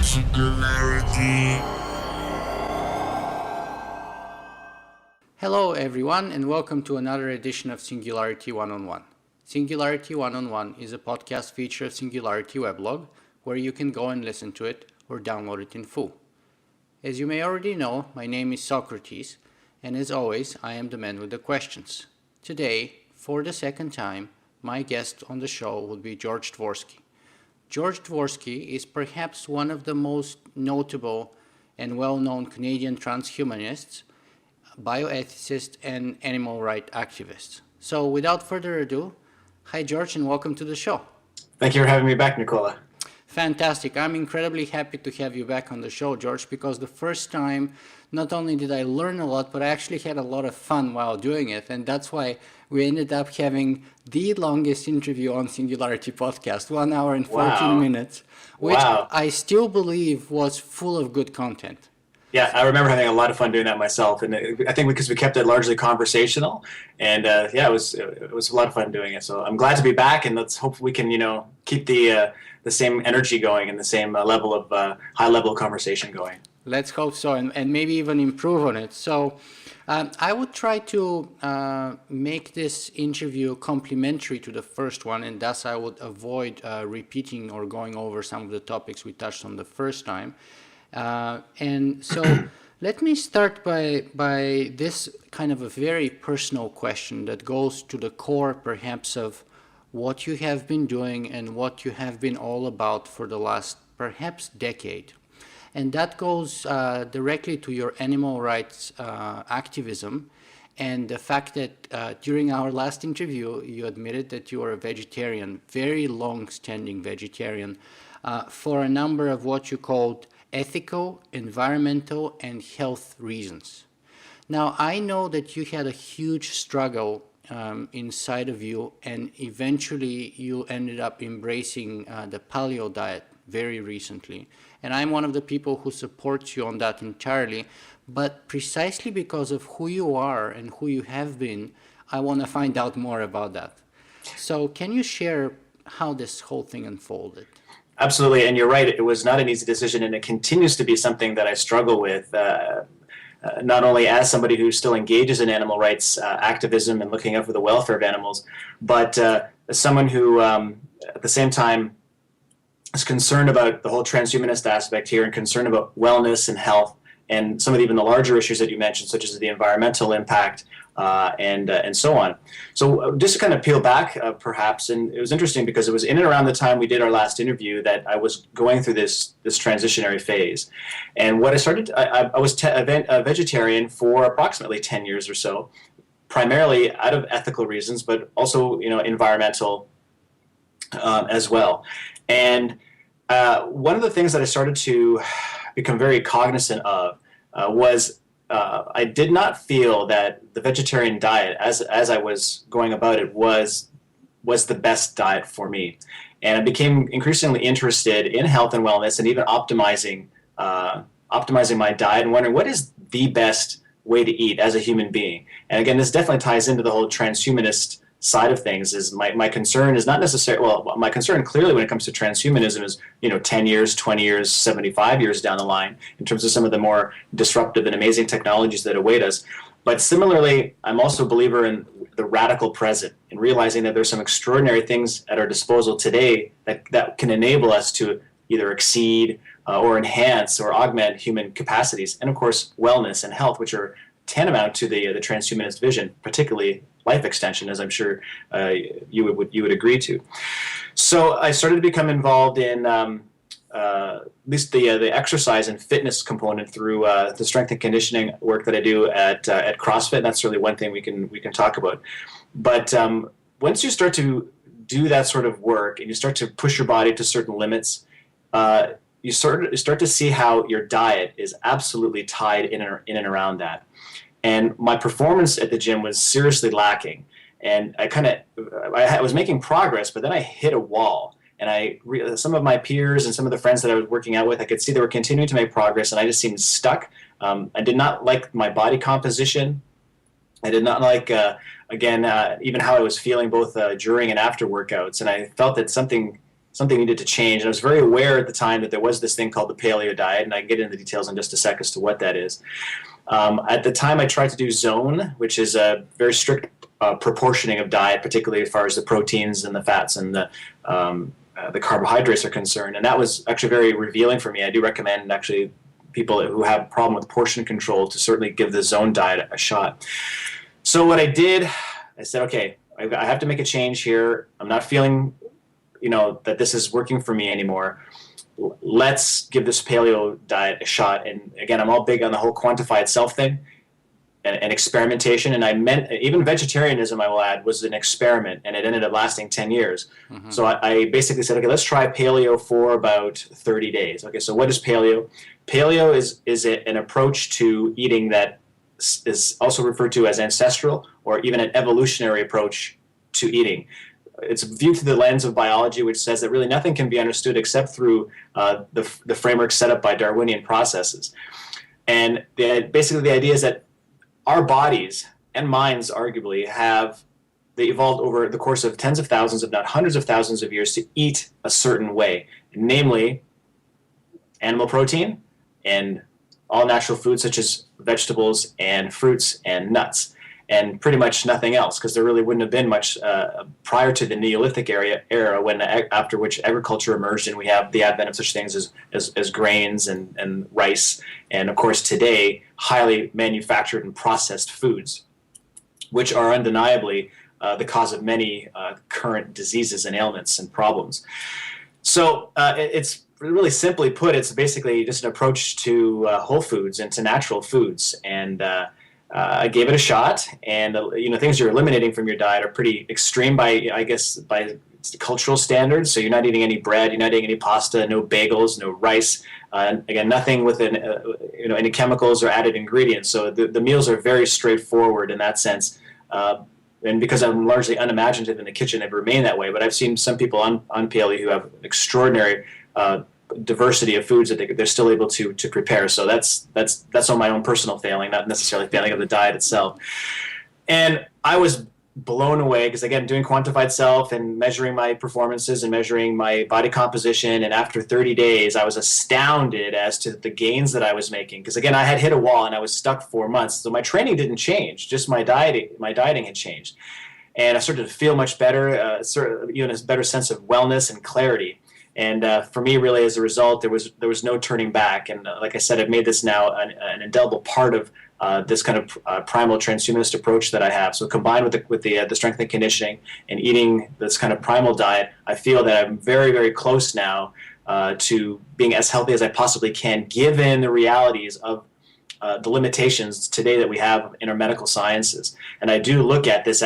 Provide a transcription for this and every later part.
Singularity. Hello everyone and welcome to another edition of Singularity One-on-One. Singularity One-on-One is a podcast feature of Singularity weblog where you can go and listen to it or download it in full. As you may already know, my name is Socrates, and as always, I am the man with the questions. Today, for the second time, my guest on the show will be George Dvorsky. George Dvorsky is perhaps one of the most notable and well-known Canadian transhumanists, bioethicist, and animal rights activist. So without further ado, hi George and welcome to the show. Thank you for having me back, Nicola. Fantastic. I'm incredibly happy to have you back on the show, George, because the first time, not only did I learn a lot, but I actually had a lot of fun while doing it. And that's why we ended up having the longest interview on Singularity podcast, 1 hour and 14 minutes, which I still believe was full of good content. Yeah, I remember having a lot of fun doing that myself, and I think because we kept it largely conversational, and it was a lot of fun doing it. So I'm glad to be back, and let's hope we can keep the same energy going and the same level of high level of conversation going. Let's hope so, and maybe even improve on it. So I would try to make this interview complementary to the first one, and thus I would avoid repeating or going over some of the topics we touched on the first time. And so let me start by this kind of a very personal question that goes to the core perhaps of what you have been doing and what you have been all about for the last perhaps decade. And that goes directly to your animal rights activism and the fact that during our last interview you admitted that you are a vegetarian, very long-standing vegetarian, for a number of what you called ethical, environmental, and health reasons. Now, I know that you had a huge struggle inside of you, and eventually you ended up embracing the paleo diet very recently. And I'm one of the people who supports you on that entirely, but precisely because of who you are and who you have been, I want to find out more about that. So can you share how this whole thing unfolded? Absolutely, and you're right. It was not an easy decision, and it continues to be something that I struggle with, not only as somebody who still engages in animal rights activism and looking out for the welfare of animals, but as someone who, at the same time, is concerned about the whole transhumanist aspect here and concerned about wellness and health and some of even the larger issues that you mentioned, such as the environmental impact and so on. So just to kind of peel back, perhaps, and it was interesting because it was in and around the time we did our last interview that I was going through this transitionary phase. And what I started, I was a vegetarian for approximately 10 years or so, primarily out of ethical reasons, but also environmental as well. And one of the things that I started to become very cognizant of was I did not feel that the vegetarian diet, as I was going about it, was the best diet for me. And I became increasingly interested in health and wellness and even optimizing my diet and wondering what is the best way to eat as a human being. And again, this definitely ties into the whole transhumanist side of things. Is my concern is not necessarily, well, my concern clearly when it comes to transhumanism is 10 years, 20 years, 75 years down the line in terms of some of the more disruptive and amazing technologies that await us. But similarly, I'm also a believer in the radical present and realizing that there's some extraordinary things at our disposal today that can enable us to either exceed or enhance or augment human capacities, and of course wellness and health, which are tantamount to the transhumanist vision, particularly life extension, as I'm sure you would agree to. So I started to become involved in at least the exercise and fitness component through the strength and conditioning work that I do at CrossFit. That's really one thing we can talk about. But once you start to do that sort of work and you start to push your body to certain limits, you start to see how your diet is absolutely tied in and around that. And my performance at the gym was seriously lacking. And I was making progress, but then I hit a wall. And some of my peers and some of the friends that I was working out with, I could see they were continuing to make progress, and I just seemed stuck. I did not like my body composition. I did not like, even how I was feeling both during and after workouts. And I felt that something something needed to change. And I was very aware at the time that there was this thing called the paleo diet, and I can get into the details in just a sec as to what that is. At the time, I tried to do zone, which is a very strict proportioning of diet, particularly as far as the proteins and the fats and the carbohydrates are concerned. And that was actually very revealing for me. I do recommend actually people who have a problem with portion control to certainly give the zone diet a shot. So what I did, I said, okay, I have to make a change here. I'm not feeling, that this is working for me anymore. Let's give this paleo diet a shot. And again, I'm all big on the whole quantified self thing and experimentation. And I meant, even vegetarianism, I will add, was an experiment, and it ended up lasting 10 years. Mm-hmm. So I basically said, okay, let's try paleo for about 30 days. Okay, so what is paleo? Paleo is an approach to eating that is also referred to as ancestral, or even an evolutionary approach to eating. It's viewed through the lens of biology, which says that really nothing can be understood except through the framework set up by Darwinian processes. And basically the idea is that our bodies and minds arguably they evolved over the course of tens of thousands, if not hundreds of thousands of years, to eat a certain way, namely animal protein and all natural foods such as vegetables and fruits and nuts, and pretty much nothing else, because there really wouldn't have been much prior to the Neolithic era when after which agriculture emerged, and we have the advent of such things as grains and rice, and of course today highly manufactured and processed foods, which are undeniably the cause of many current diseases and ailments and problems. So it's really simply put, it's basically just an approach to whole foods and to natural foods. And I gave it a shot, and things you're eliminating from your diet are pretty extreme by cultural standards. So you're not eating any bread, you're not eating any pasta, no bagels, no rice. Again, nothing with any chemicals or added ingredients. So the meals are very straightforward in that sense. And because I'm largely unimaginative in the kitchen, I've remained that way. But I've seen some people on paleo who have extraordinary diversity of foods that they're still able to prepare. So that's on my own personal failing, not necessarily failing of the diet itself. And I was blown away because, again, doing quantified self and measuring my performances and measuring my body composition, and after 30 days I was astounded as to the gains that I was making, because again, I had hit a wall and I was stuck 4 months. So my training didn't change, just my dieting had changed, and I started to feel much better, even a better sense of wellness and clarity. And for me, really, as a result, there was no turning back. And like I said, I've made this now an indelible part of this kind of primal transhumanist approach that I have. So combined with the strength and conditioning and eating this kind of primal diet, I feel that I'm very, very close now to being as healthy as I possibly can, given the realities of the limitations today that we have in our medical sciences. And I do look at this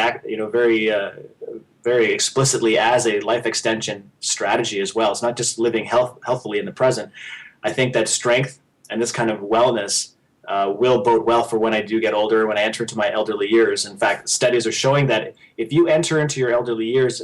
very explicitly as a life extension strategy as well. It's not just living healthfully in the present. I think that strength and this kind of wellness will bode well for when I do get older, when I enter into my elderly years. In fact, studies are showing that if you enter into your elderly years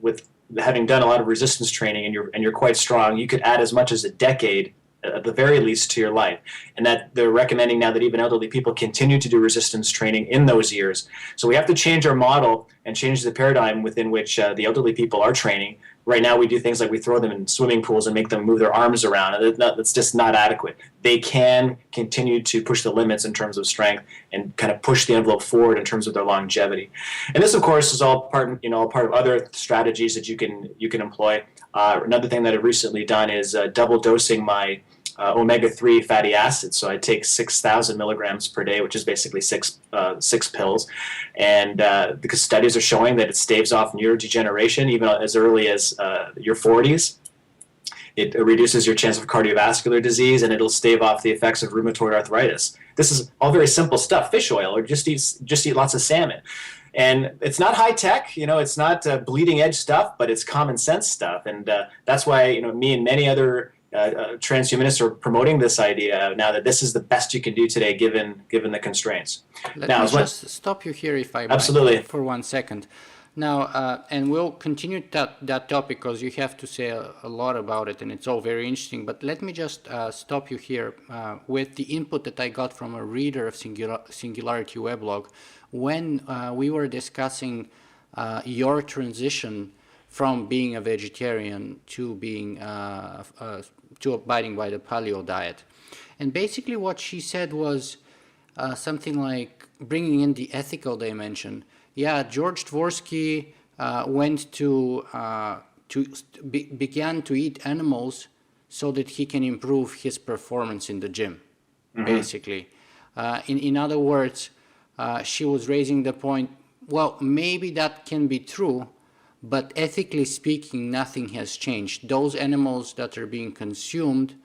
with having done a lot of resistance training and you're quite strong, you could add as much as a decade at the very least to your life. And that they're recommending now that even elderly people continue to do resistance training in those years. So we have to change our model and change the paradigm within which the elderly people are training. Right now we do things like we throw them in swimming pools and make them move their arms around, and that's just not adequate. They can continue to push the limits in terms of strength and kind of push the envelope forward in terms of their longevity. And this, of course, is all part of other strategies that you can employ. Another thing that I've recently done is double dosing my omega-3 fatty acids. So I take 6,000 milligrams per day, which is basically six pills. And because studies are showing that it staves off neurodegeneration even as early as your 40s. It reduces your chance of cardiovascular disease, and it'll stave off the effects of rheumatoid arthritis. This is all very simple stuff. Fish oil, or just eat lots of salmon. And it's not high tech, it's not bleeding edge stuff, but it's common sense stuff. And that's why, me and many other transhumanists are promoting this idea now that this is the best you can do today, given the constraints. Let me just stop you here, if I might, absolutely, for 1 second. Now, and we'll continue that topic because you have to say a lot about it, and it's all very interesting. But let me just stop you here with the input that I got from a reader of Singularity weblog when we were discussing your transition from being a vegetarian to being to abiding by the paleo diet. And basically what she said was something like bringing in the ethical dimension. Yeah, George Dvorsky went to began to eat animals so that he can improve his performance in the gym, basically. In other words, she was raising the point, well, maybe that can be true, but ethically speaking, nothing has changed. Those animals that are being consumed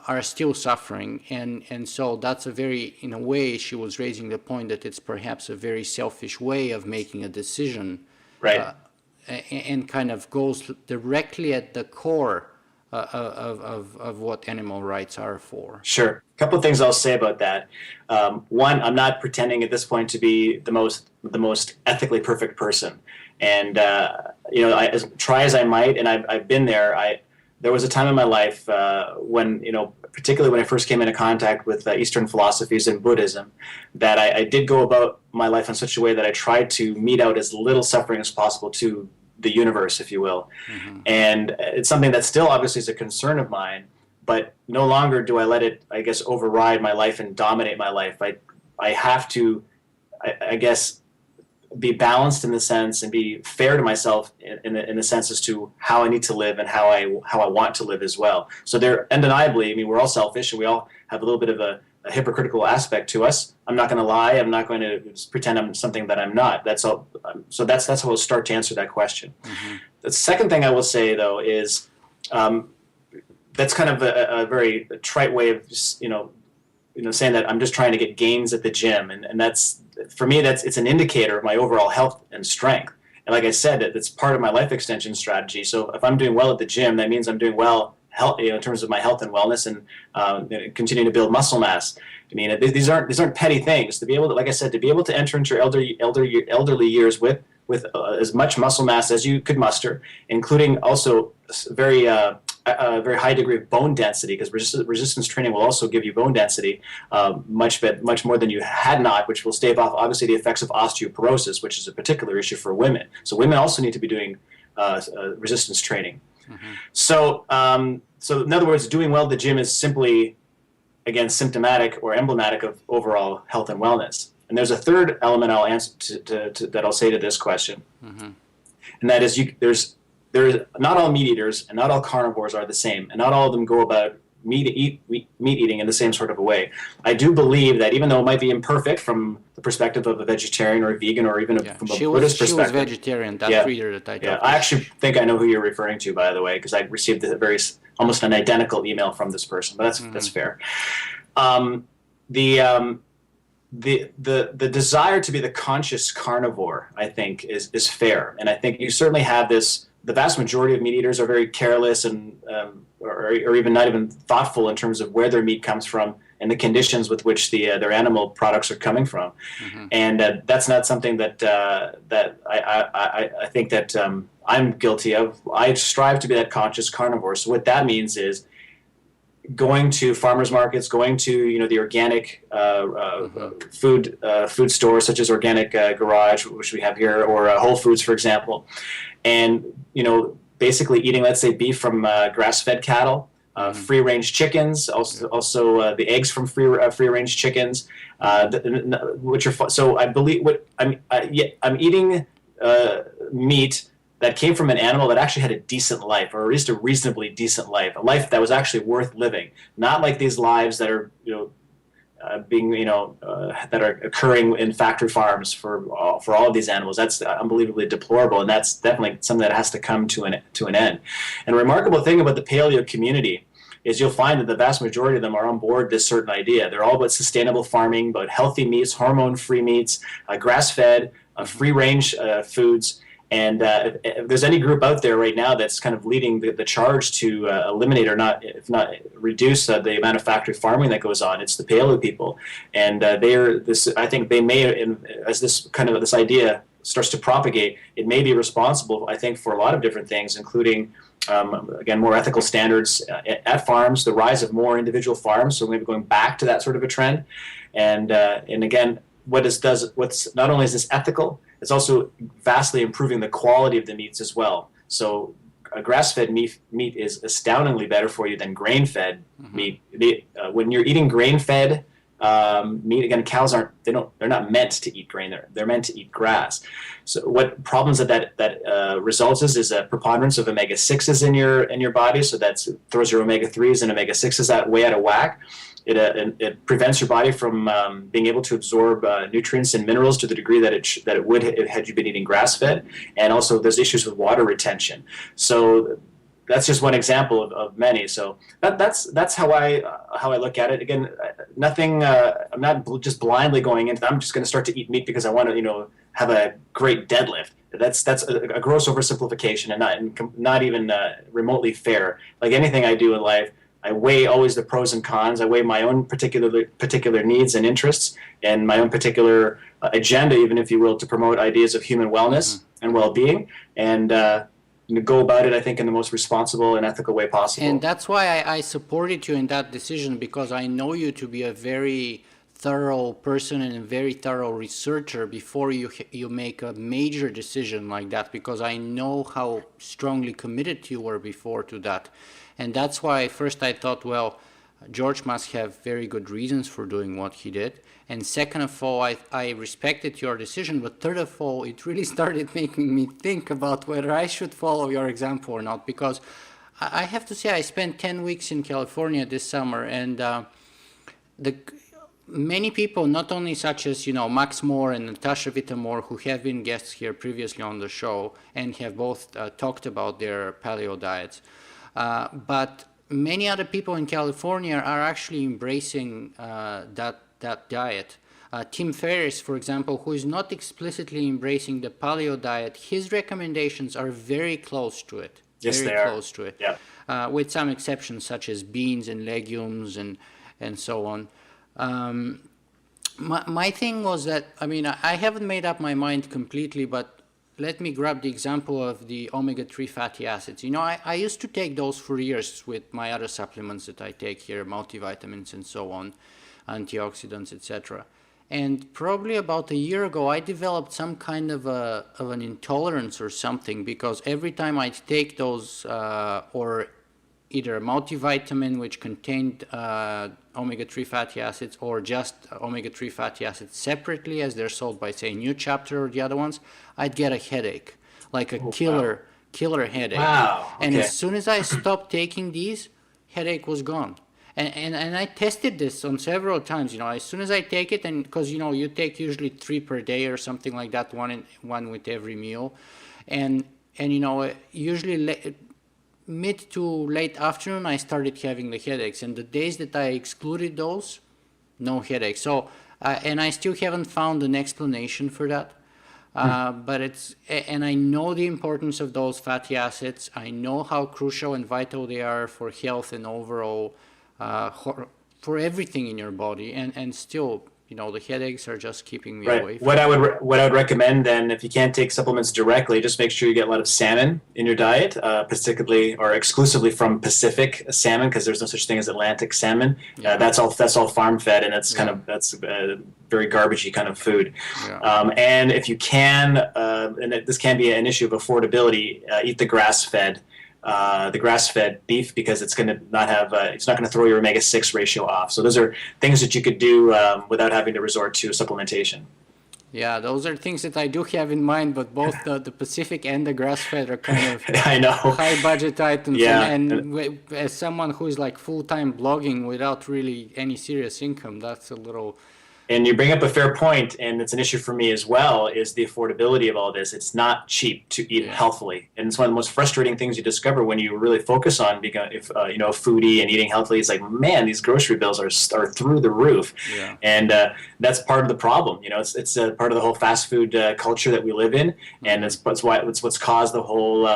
are still suffering, and so that's a very, in a way, she was raising the point that it's perhaps a very selfish way of making a decision, Right. And kind of goes directly at the core of what animal rights are for. Sure. A couple of things I'll say about that. One, I'm not pretending at this point to be the most ethically perfect person, and try as I might, and I've been there. There was a time in my life when, particularly when I first came into contact with Eastern philosophies and Buddhism, that I did go about my life in such a way that I tried to mete out as little suffering as possible to the universe, if you will. And it's something that still obviously is a concern of mine, but no longer do I let it, I guess, override my life and dominate my life. I have to, I guess, be balanced in the sense and be fair to myself in the sense as to how I need to live and how I want to live as well. So there, undeniably, I mean, we're all selfish and we all have a little bit of a hypocritical aspect to us. I'm not going to lie. I'm not going to pretend I'm something that I'm not. That's all. So that's how we'll start to answer that question. The second thing I will say, though, is that's kind of a very trite way of just, saying that I'm just trying to get gains at the gym, and that's, for me, it's an indicator of my overall health and strength. And like I said, it's part of my life extension strategy. So if I'm doing well at the gym, that means I'm doing well in terms of my health and wellness, and continuing to build muscle mass. I mean, these aren't petty things. To be able to, like I said, to be able to enter into your elderly years with as much muscle mass as you could muster, including also a very high degree of bone density, because resistance training will also give you bone density much more than you had not, which will stave off obviously the effects of osteoporosis, which is a particular issue for women. So women also need to be doing resistance training. So in other words, doing well at the gym is simply, again, symptomatic or emblematic of overall health and wellness. And there's a third element I'll answer that I'll say to this question, and that is there's not all meat eaters and not all carnivores are the same, and not all of them go about meat eating in the same sort of a way. I do believe that even though it might be imperfect from the perspective of a vegetarian or a vegan or even from a Buddhist perspective. She was vegetarian, that reader that I talked to. I actually think I know who you're referring to, by the way, because I received almost an identical email from this person, but that's fair. The desire to be the conscious carnivore, I think, is fair, and I think you certainly have this. The vast majority of meat eaters are very careless and or even not even thoughtful in terms of where their meat comes from and the conditions with which their animal products are coming from, and that's not something that I think that I'm guilty of. I strive to be that conscious carnivore. So what that means is going to farmers markets, going to the organic food stores such as Organic Garage, which we have here, or Whole Foods, for example, and basically eating, let's say, beef from grass-fed cattle, free-range chickens, also the eggs from free-range chickens, which are so I believe I'm eating meat that came from an animal that actually had a decent life, or at least a reasonably decent life, a life that was actually worth living. Not like these lives that are, that are occurring in factory farms for all of these animals. That's unbelievably deplorable, and that's definitely something that has to come to an end. And a remarkable thing about the paleo community is you'll find that the vast majority of them are on board this certain idea. They're all about sustainable farming, about healthy meats, hormone-free meats, grass-fed, free-range foods. And if there's any group out there right now that's kind of leading the charge to eliminate, or not, if not reduce, the amount of factory farming that goes on, it's the paleo people. And I think they may, as this idea starts to propagate, it may be responsible, I think, for a lot of different things, including, again, more ethical standards at farms, the rise of more individual farms, so maybe going back to that sort of a trend. And again, what's not only is this ethical, it's also vastly improving the quality of the meats as well. So grass-fed meat is astoundingly better for you than grain-fed meat. When you're eating grain-fed meat, again, cows they're not meant to eat grain. They're meant to eat grass. So what problems that results is a preponderance of omega-6s in your body. So that throws your omega-3s and omega-6s way out of whack. It prevents your body from being able to absorb nutrients and minerals to the degree that it would had you been eating grass-fed, and also there's issues with water retention. So that's just one example of many. So that's how I look at it. Again, nothing. I'm not just blindly going into. I'm just going to start to eat meat because I want to have a great deadlift. That's a gross oversimplification and not even remotely fair. Like anything I do in life, I weigh always the pros and cons. I weigh my own particular needs and interests and my own particular agenda, even if you will, to promote ideas of human wellness and well-being, and go about it, I think, in the most responsible and ethical way possible. And that's why I supported you in that decision, because I know you to be a very thorough person and a very thorough researcher before you make a major decision like that, because I know how strongly committed you were before to that. And that's why first I thought, well, George must have very good reasons for doing what he did. And second of all, I respected your decision. But third of all, it really started making me think about whether I should follow your example or not. Because I have to say, I spent 10 weeks in California this summer. And many people, not only such as, Max Moore and Natasha Vita-Moore, who have been guests here previously on the show and have both talked about their paleo diets, but many other people in California are actually embracing that diet. Tim Ferriss, for example, who is not explicitly embracing the paleo diet, his recommendations are very close to it. Yes, very they are. Close to it. Yeah. With some exceptions, such as beans and legumes and so on. My thing was that, I haven't made up my mind completely, but let me grab the example of the omega-3 fatty acids. I used to take those for years with my other supplements that I take here, multivitamins and so on, antioxidants, etc. And probably about a year ago, I developed some kind of an intolerance or something, because every time I'd take those, or either a multivitamin which contained omega-3 fatty acids, or just omega-3 fatty acids separately as they're sold by, say, New Chapter or the other ones, I'd get a headache, like a killer headache. Wow. Okay. And as soon as I stopped taking these, headache was gone. And I tested this on several times, as soon as I take it, and because, you take usually 3 per day or something like that, one with every meal. And usually mid to late afternoon, I started having the headaches. And the days that I excluded those, no headaches. So, and I still haven't found an explanation for that. And I know the importance of those fatty acids. I know how crucial and vital they are for health and overall, for everything in your body. And still, the headaches are just keeping me away from what I would recommend then, if you can't take supplements directly, just make sure you get a lot of salmon in your diet, particularly or exclusively from Pacific salmon, because there's no such thing as Atlantic salmon. Yeah. That's all farm fed, and that's very garbagey kind of food. Yeah. And if you can, this can be an issue of affordability, eat the grass-fed beef, because it's going to not have it's not going to throw your omega-6 ratio off. So those are things that you could do without having to resort to supplementation. Yeah, those are things that I do have in mind, but both the Pacific and the grass-fed are kind of I know. high budget items. Yeah. And as someone who is like full-time blogging without really any serious income, that's a little... And you bring up a fair point, and it's an issue for me as well, is the affordability of all this. It's not cheap to eat healthily. And it's one of the most frustrating things you discover when you really focus on being a foodie and eating healthily. It's like, man, these grocery bills are through the roof. Yeah. And that's part of the problem. It's part of the whole fast food culture that we live in. And it's what's caused the whole,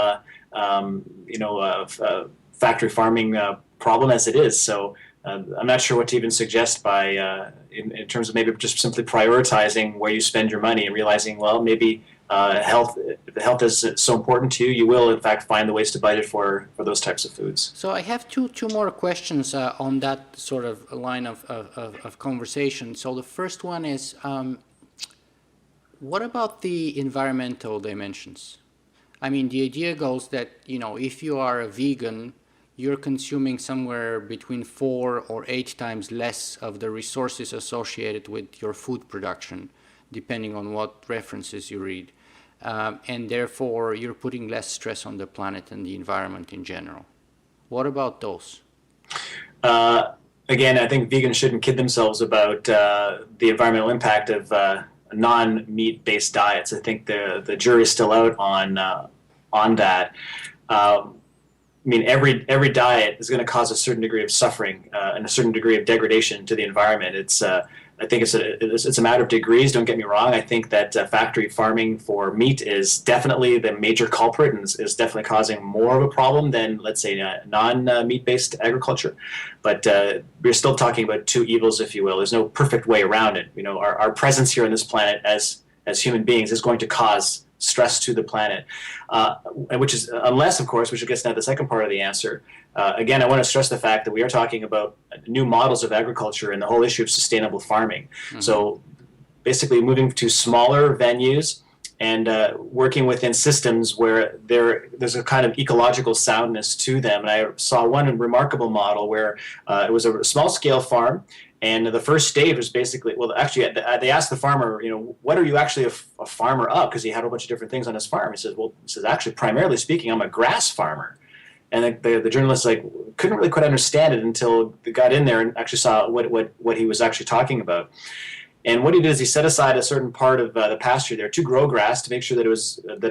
factory farming problem as it is. So I'm not sure what to even suggest by in terms of maybe just simply prioritizing where you spend your money and realizing, well, maybe if the health is so important to you, you will in fact find the ways to budget for those types of foods. So I have two more questions on that sort of line of conversation. So the first one is, what about the environmental dimensions? I mean, the idea goes that, if you are a vegan, you're consuming somewhere between 4 or 8 times less of the resources associated with your food production, depending on what references you read. And therefore, you're putting less stress on the planet and the environment in general. What about those? Again, I think vegans shouldn't kid themselves about the environmental impact of non-meat-based diets. I think the jury is still out on that. I mean, every diet is going to cause a certain degree of suffering and a certain degree of degradation to the environment. I think it's a matter of degrees. Don't get me wrong. I think that factory farming for meat is definitely the major culprit and is definitely causing more of a problem than, let's say, non-meat-based agriculture. But we're still talking about two evils, if you will. There's no perfect way around it. Our presence here on this planet as human beings is going to cause stress to the planet, which is unless, of course, which gets now to the second part of the answer. Again, I want to stress the fact that we are talking about new models of agriculture and the whole issue of sustainable farming. Mm-hmm. So basically moving to smaller venues and working within systems where there's a kind of ecological soundness to them. And I saw one remarkable model where it was a small-scale farm. And the first stage was basically, well, actually, they asked the farmer, what are you actually a farmer of? Because he had a bunch of different things on his farm. He says, actually, primarily speaking, I'm a grass farmer. And the journalist couldn't really quite understand it until they got in there and actually saw what he was actually talking about. And what he did is he set aside a certain part of the pasture there to grow grass to make sure that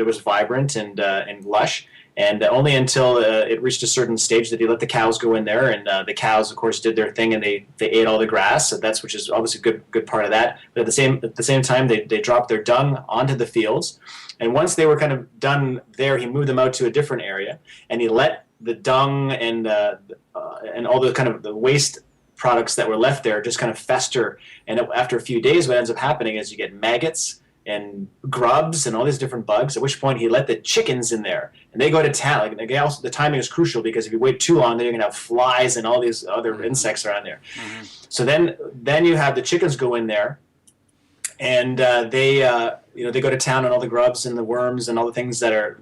it was vibrant and lush. And only until it reached a certain stage that he let the cows go in there, and the cows, of course, did their thing and they ate all the grass. So which is obviously a good part of that. But at the same time, they dropped their dung onto the fields. And once they were kind of done there, he moved them out to a different area, and he let the dung and all the kind of the waste products that were left there just kind of fester. And after a few days, what ends up happening is you get maggots and grubs and all these different bugs, at which point he let the chickens in there and they go to town. The timing is crucial because if you wait too long, then you're going to have flies and all these other mm-hmm. insects around there. Mm-hmm. So then you have the chickens go in there and they go to town on all the grubs and the worms and all the things that are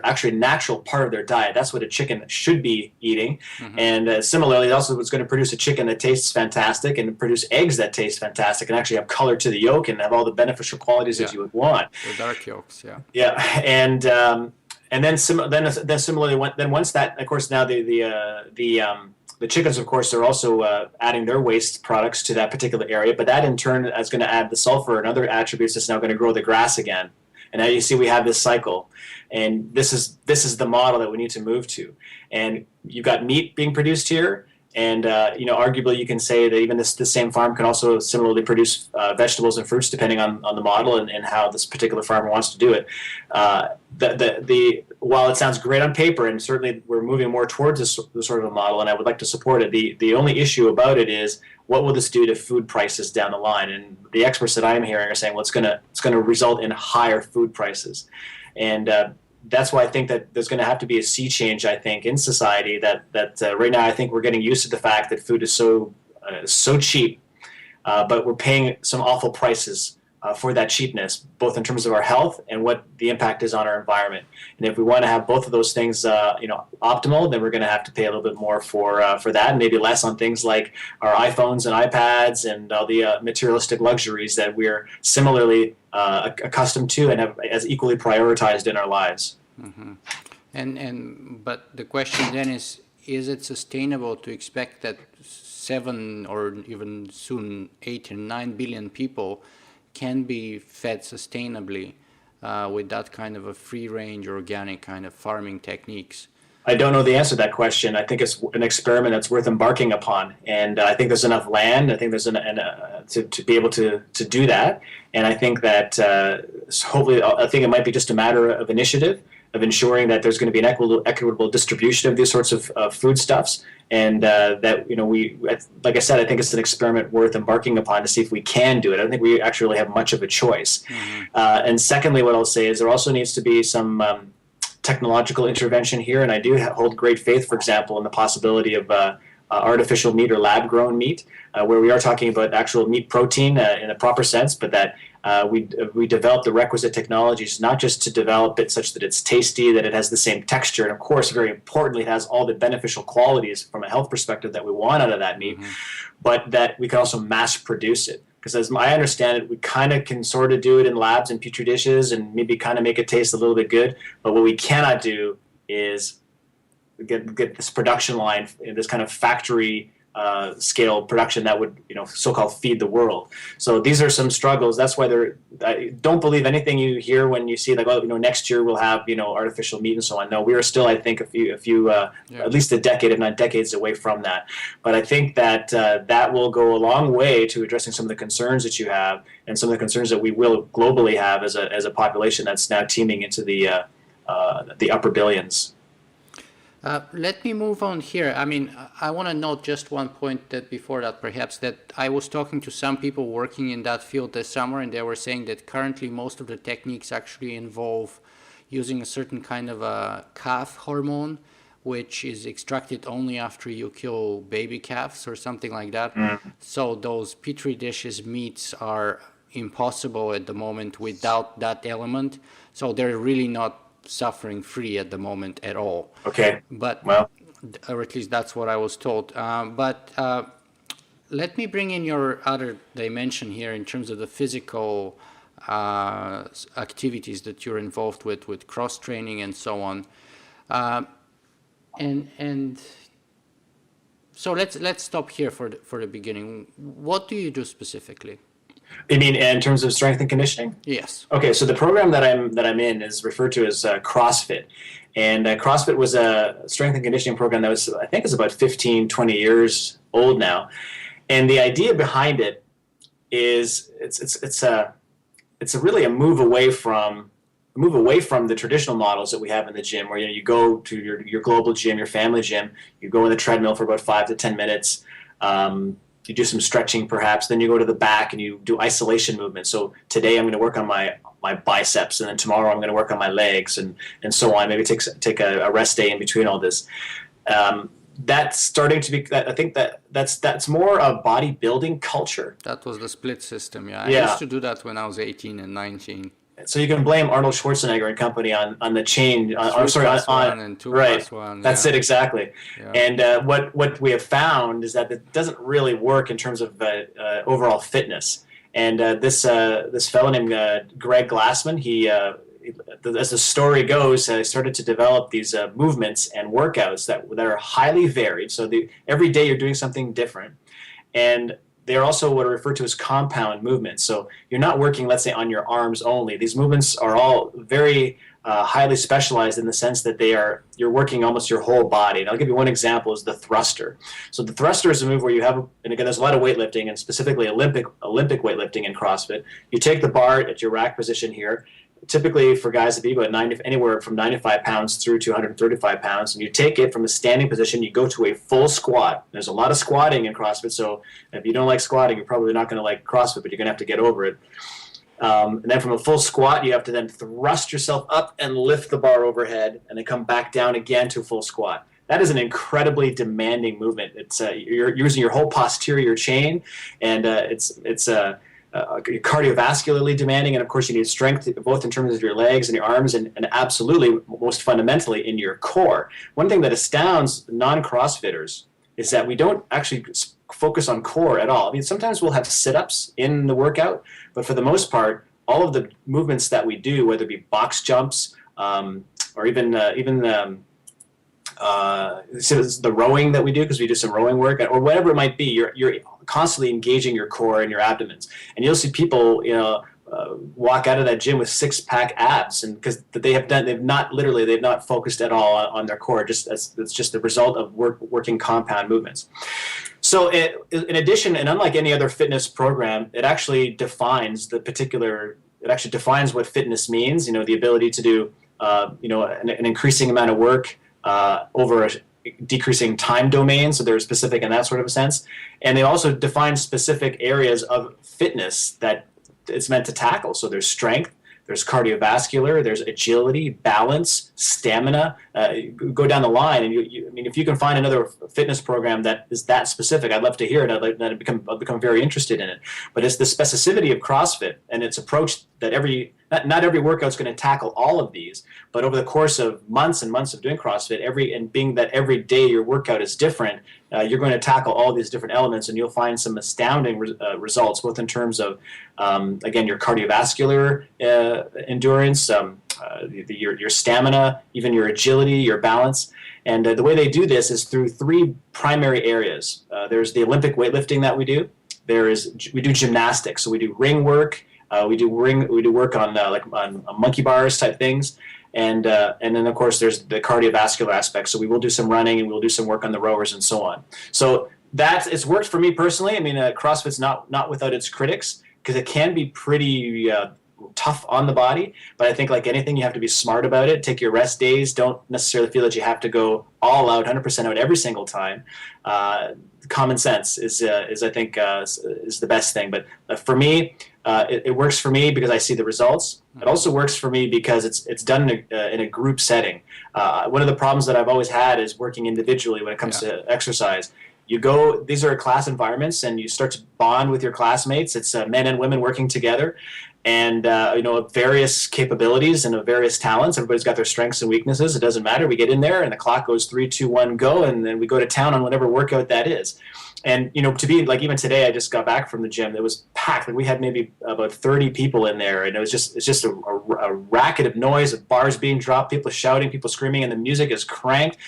actually a natural part of their diet. That's what a chicken should be eating. Mm-hmm. And similarly, it also is going to produce a chicken that tastes fantastic and produce eggs that taste fantastic and actually have color to the yolk and have all the beneficial qualities that you would want. The dark yolks, yeah. Yeah, and then similarly, once that, of course, now the chickens, of course, are also adding their waste products to that particular area, but that in turn is going to add the sulfur and other attributes that's now going to grow the grass again. And now you see we have this cycle, and this is the model that we need to move to. And you've got meat being produced here, and arguably you can say that even this same farm can also similarly produce vegetables and fruits depending on the model and how this particular farmer wants to do it. While it sounds great on paper, and certainly we're moving more towards this sort of a model, and I would like to support it, the only issue about it is what will this do to food prices down the line? And the experts that I'm hearing are saying, well, it's going to result in higher food prices. And that's why I think that there's going to have to be a sea change, I think, in society that right now I think we're getting used to the fact that food is so cheap, but we're paying some awful prices for that cheapness, both in terms of our health and what the impact is on our environment. And if we want to have both of those things, optimal, then we're going to have to pay a little bit more for that, and maybe less on things like our iPhones and iPads and all the materialistic luxuries that we're similarly accustomed to and have as equally prioritized in our lives. Mm-hmm. But the question then is it sustainable to expect that 7 or even soon 8 or 9 billion people can be fed sustainably with that kind of a free-range organic kind of farming techniques? I don't know the answer to that question. I think it's an experiment that's worth embarking upon, and I think there's enough land. I think there's to be able to do that, and I think that hopefully, I think it might be just a matter of initiative, of ensuring that there's going to be an equitable distribution of these sorts of foodstuffs, and that like I said, I think it's an experiment worth embarking upon to see if we can do it. I don't think we actually really have much of a choice. Mm-hmm. And secondly, what I'll say is there also needs to be some technological intervention here, and I do hold great faith, for example, in the possibility of artificial meat or lab-grown meat, where we are talking about actual meat protein in a proper sense, but that we develop the requisite technologies not just to develop it such that it's tasty, that it has the same texture, and of course, very importantly, it has all the beneficial qualities from a health perspective that we want out of that meat, but that we can also mass produce it. Because as I understand it, we kind of can sort of do it in labs and petri dishes and maybe kind of make it taste a little bit good, but what we cannot do is get this production line, this kind of factory scale production that would, so-called feed the world. So these are some struggles. That's why I don't believe anything you hear when you see like, oh, next year we'll have, artificial meat and so on. No, we are still, I think, at least a decade, if not decades away from that. But I think that that will go a long way to addressing some of the concerns that you have and some of the concerns that we will globally have as a population that's now teeming into the upper billions. Let me move on here. I mean, I want to note just one point that before that, perhaps, that I was talking to some people working in that field this summer, and they were saying that currently most of the techniques actually involve using a certain kind of a calf hormone, which is extracted only after you kill baby calves or something like that. So those petri dishes meats are impossible at the moment without that element. So they're really not suffering free at the moment at all. Okay. But, well, or at least that's what I was told. But let me bring in your other dimension here in terms of the physical activities that you're involved with cross training and so on. And so let's stop here for the beginning. What do you do specifically? You mean in terms of strength and conditioning? Yes. Okay, so the program that I'm in is referred to as CrossFit. And CrossFit was a strength and conditioning program that was, I think, is about 15, 20 years old now. And the idea behind it is it's really a move away from the traditional models that we have in the gym, where you go to your global gym, your family gym, you go on the treadmill for about 5 to 10 minutes. You do some stretching perhaps, then you go to the back and you do isolation movements. So today I'm going to work on my biceps, and then tomorrow I'm going to work on my legs, and so on. Maybe take a rest day in between all this. That's starting to be, I think that's more a bodybuilding culture. That was the split system, yeah. I used to do that when I was 18 and 19. So you can blame Arnold Schwarzenegger and company on the change. One and 2 right. plus 1. That's it exactly. Yeah. And what we have found is that it doesn't really work in terms of overall fitness. And this fellow named Greg Glassman, he as the story goes, started to develop these movements and workouts that are highly varied. So every day you're doing something different, and they're also what are referred to as compound movements. So you're not working, let's say, on your arms only. These movements are all very highly specialized in the sense that you're working almost your whole body. And I'll give you one example, is the thruster. So the thruster is a move where you have, and again, there's a lot of weightlifting, and specifically Olympic weightlifting in CrossFit. You take the bar at your rack position here, typically for guys to be about anywhere from 95 pounds through to 135 pounds, and you take it from a standing position, you go to a full squat. There's a lot of squatting in CrossFit, so if you don't like squatting, you're probably not going to like CrossFit, but you're going to have to get over it. And then from a full squat, you have to then thrust yourself up and lift the bar overhead, and then come back down again to a full squat. That is an incredibly demanding movement. It's you're using your whole posterior chain, and it's cardiovascularly demanding, and of course you need strength both in terms of your legs and your arms, and absolutely most fundamentally in your core. One thing that astounds non-CrossFitters is that we don't actually focus on core at all. I mean, sometimes we'll have sit-ups in the workout, but for the most part, all of the movements that we do, whether it be box jumps or even the rowing that we do, because we do some rowing work, or whatever it might be, you're constantly engaging your core and your abdomens, and you'll see people walk out of that gym with 6-pack abs, and because they've not focused at all on their core. It's just the result of working compound movements. So in addition, and unlike any other fitness program, it actually defines what fitness means. The ability to do an increasing amount of work over a decreasing time domain, so they're specific in that sort of a sense. And they also define specific areas of fitness that it's meant to tackle. So there's strength, there's cardiovascular, there's agility, balance, stamina. Go down the line, and I mean, if you can find another fitness program that is that specific, I'd love to hear it. I'll become very interested in it. But it's the specificity of CrossFit and its approach that not every workout's going to tackle all of these, but over the course of months and months of doing CrossFit, being that every day your workout is different, you're going to tackle all these different elements, and you'll find some astounding results, both in terms of, again, your cardiovascular endurance, your stamina, even your agility, your balance. And the way they do this is through three primary areas. There's the Olympic weightlifting that we do. We do gymnastics, so we do ring work. We do work on on monkey bars type things, and then of course there's the cardiovascular aspect. So we will do some running, and we'll do some work on the rowers and so on. So it's worked for me personally. I mean, CrossFit's not without its critics, because it can be pretty tough on the body. But I think, like anything, you have to be smart about it. Take your rest days. Don't necessarily feel that you have to go all out, 100% out every single time. Common sense is I think is the best thing. But for me, it works for me because I see the results. It also works for me because it's done in a group setting. One of the problems that I've always had is working individually when it comes to exercise. These are class environments, and you start to bond with your classmates. It's men and women working together, and various capabilities and of various talents. Everybody's got their strengths and weaknesses. It doesn't matter. We get in there, and the clock goes 3, 2, 1, go, and then we go to town on whatever workout that is. And to be like, even today, I just got back from the gym. It was packed. Like, we had maybe about 30 people in there, and it's just a racket of noise, of bars being dropped, people shouting, people screaming, and the music is cranked.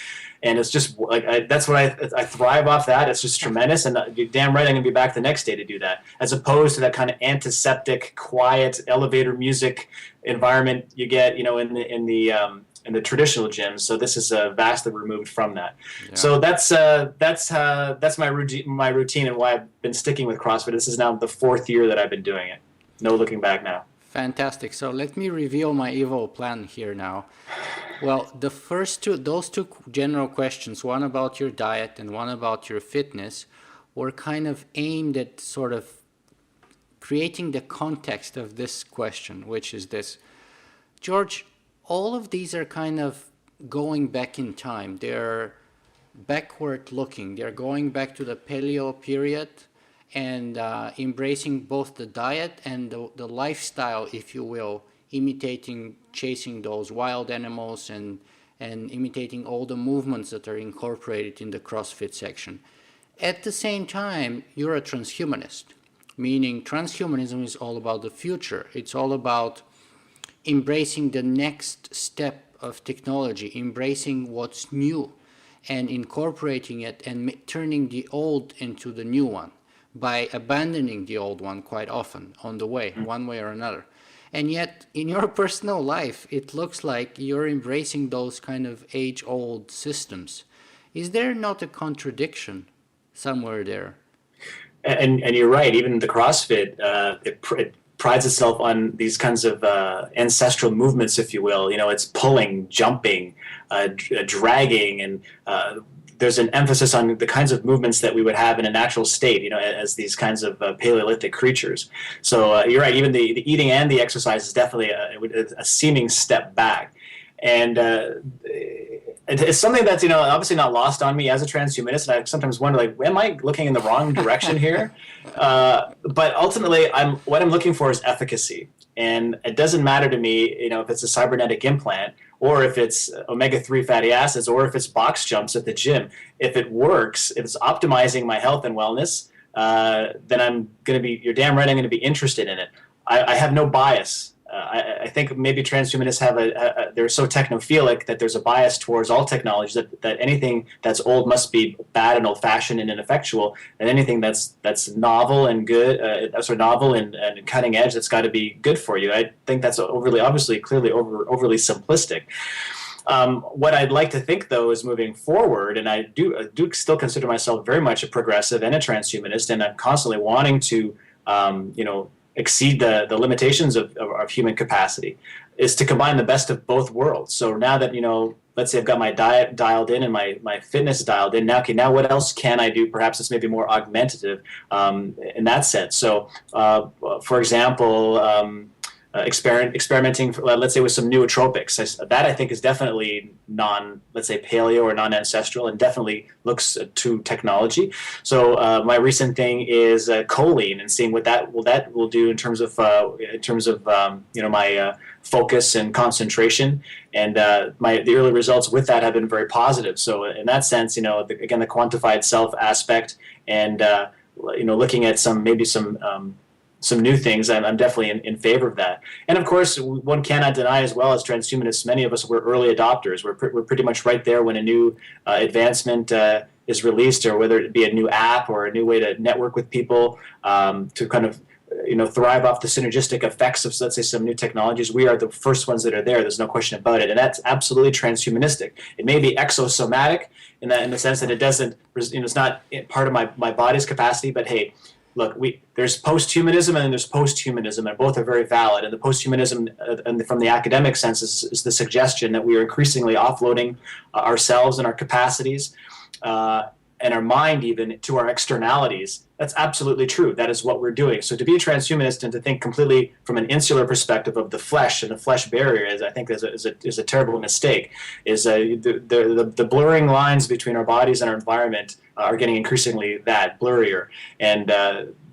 And it's just like, that's what I thrive off that. It's just tremendous. And you're damn right I'm going to be back the next day to do that, as opposed to that kind of antiseptic, quiet elevator music environment you get, in the traditional gyms. So this is vastly removed from that. Yeah. So that's my routine and why I've been sticking with CrossFit. This is now the 4th year that I've been doing it. No looking back now. Fantastic. So let me reveal my evil plan here now. Well, those two general questions, one about your diet and one about your fitness, were kind of aimed at sort of creating the context of this question, which is this. George, all of these are kind of going back in time. They're backward looking. They're going back to the Paleo period, and embracing both the diet and the lifestyle, if you will, chasing those wild animals and imitating all the movements that are incorporated in the CrossFit section. At the same time, you're a transhumanist, meaning transhumanism is all about the future. It's all about embracing the next step of technology, embracing what's new and incorporating it and turning the old into the new one, by abandoning the old one quite often on the way, one way or another. And yet, in your personal life, it looks like you're embracing those kind of age-old systems. Is there not a contradiction somewhere there? And you're right. Even the CrossFit, it prides itself on these kinds of ancestral movements, if you will. It's pulling, jumping, dragging, and there's an emphasis on the kinds of movements that we would have in a natural state, as these kinds of Paleolithic creatures. So you're right, even the eating and the exercise is definitely a seeming step back. And it's something that's, obviously not lost on me as a transhumanist, and I sometimes wonder, like, am I looking in the wrong direction here? But ultimately, what I'm looking for is efficacy. And it doesn't matter to me, if it's a cybernetic implant, or if it's omega-3 fatty acids, or if it's box jumps at the gym. If it works, if it's optimizing my health and wellness, then you're damn right I'm going to be interested in it. I have no bias. I think maybe transhumanists they're so technophilic that there's a bias towards all technologies, that anything that's old must be bad and old-fashioned and ineffectual, and anything that's novel and good, novel and cutting edge, that's got to be good for you. I think that's overly overly simplistic. What I'd like to think, though, is moving forward, and I do still consider myself very much a progressive and a transhumanist, and I'm constantly wanting to, exceed the limitations of human capacity, is to combine the best of both worlds. So now that, let's say I've got my diet dialed in and my fitness dialed in, now what else can I do? Perhaps it's maybe more augmentative in that sense. So, for example, experimenting, let's say, with some nootropics. That I think is definitely let's say, paleo or non-ancestral, and definitely looks to technology. So my recent thing is choline, and seeing what that will do in terms of my focus and concentration. And the early results with that have been very positive. So in that sense, again, the quantified self aspect, and looking at some new things, I'm definitely in favor of that. And of course, one cannot deny as well, as transhumanists, many of us were early adopters. We're pretty much right there when a new advancement is released, or whether it be a new app or a new way to network with people, to kind of thrive off the synergistic effects of, let's say, some new technologies. We are the first ones that are there. There's no question about it, and that's absolutely transhumanistic. It may be exosomatic in the sense that it doesn't, it's not part of my body's capacity. But hey, look, there's post-humanism and there's post-humanism, and both are very valid. And the post-humanism, and from the academic sense, is the suggestion that we are increasingly offloading ourselves and our capacities, and our mind even, to our externalities. That's absolutely true. That is what we're doing. So to be a transhumanist and to think completely from an insular perspective of the flesh and the flesh barrier is a terrible mistake. The blurring lines between our bodies and our environment are getting increasingly blurrier. And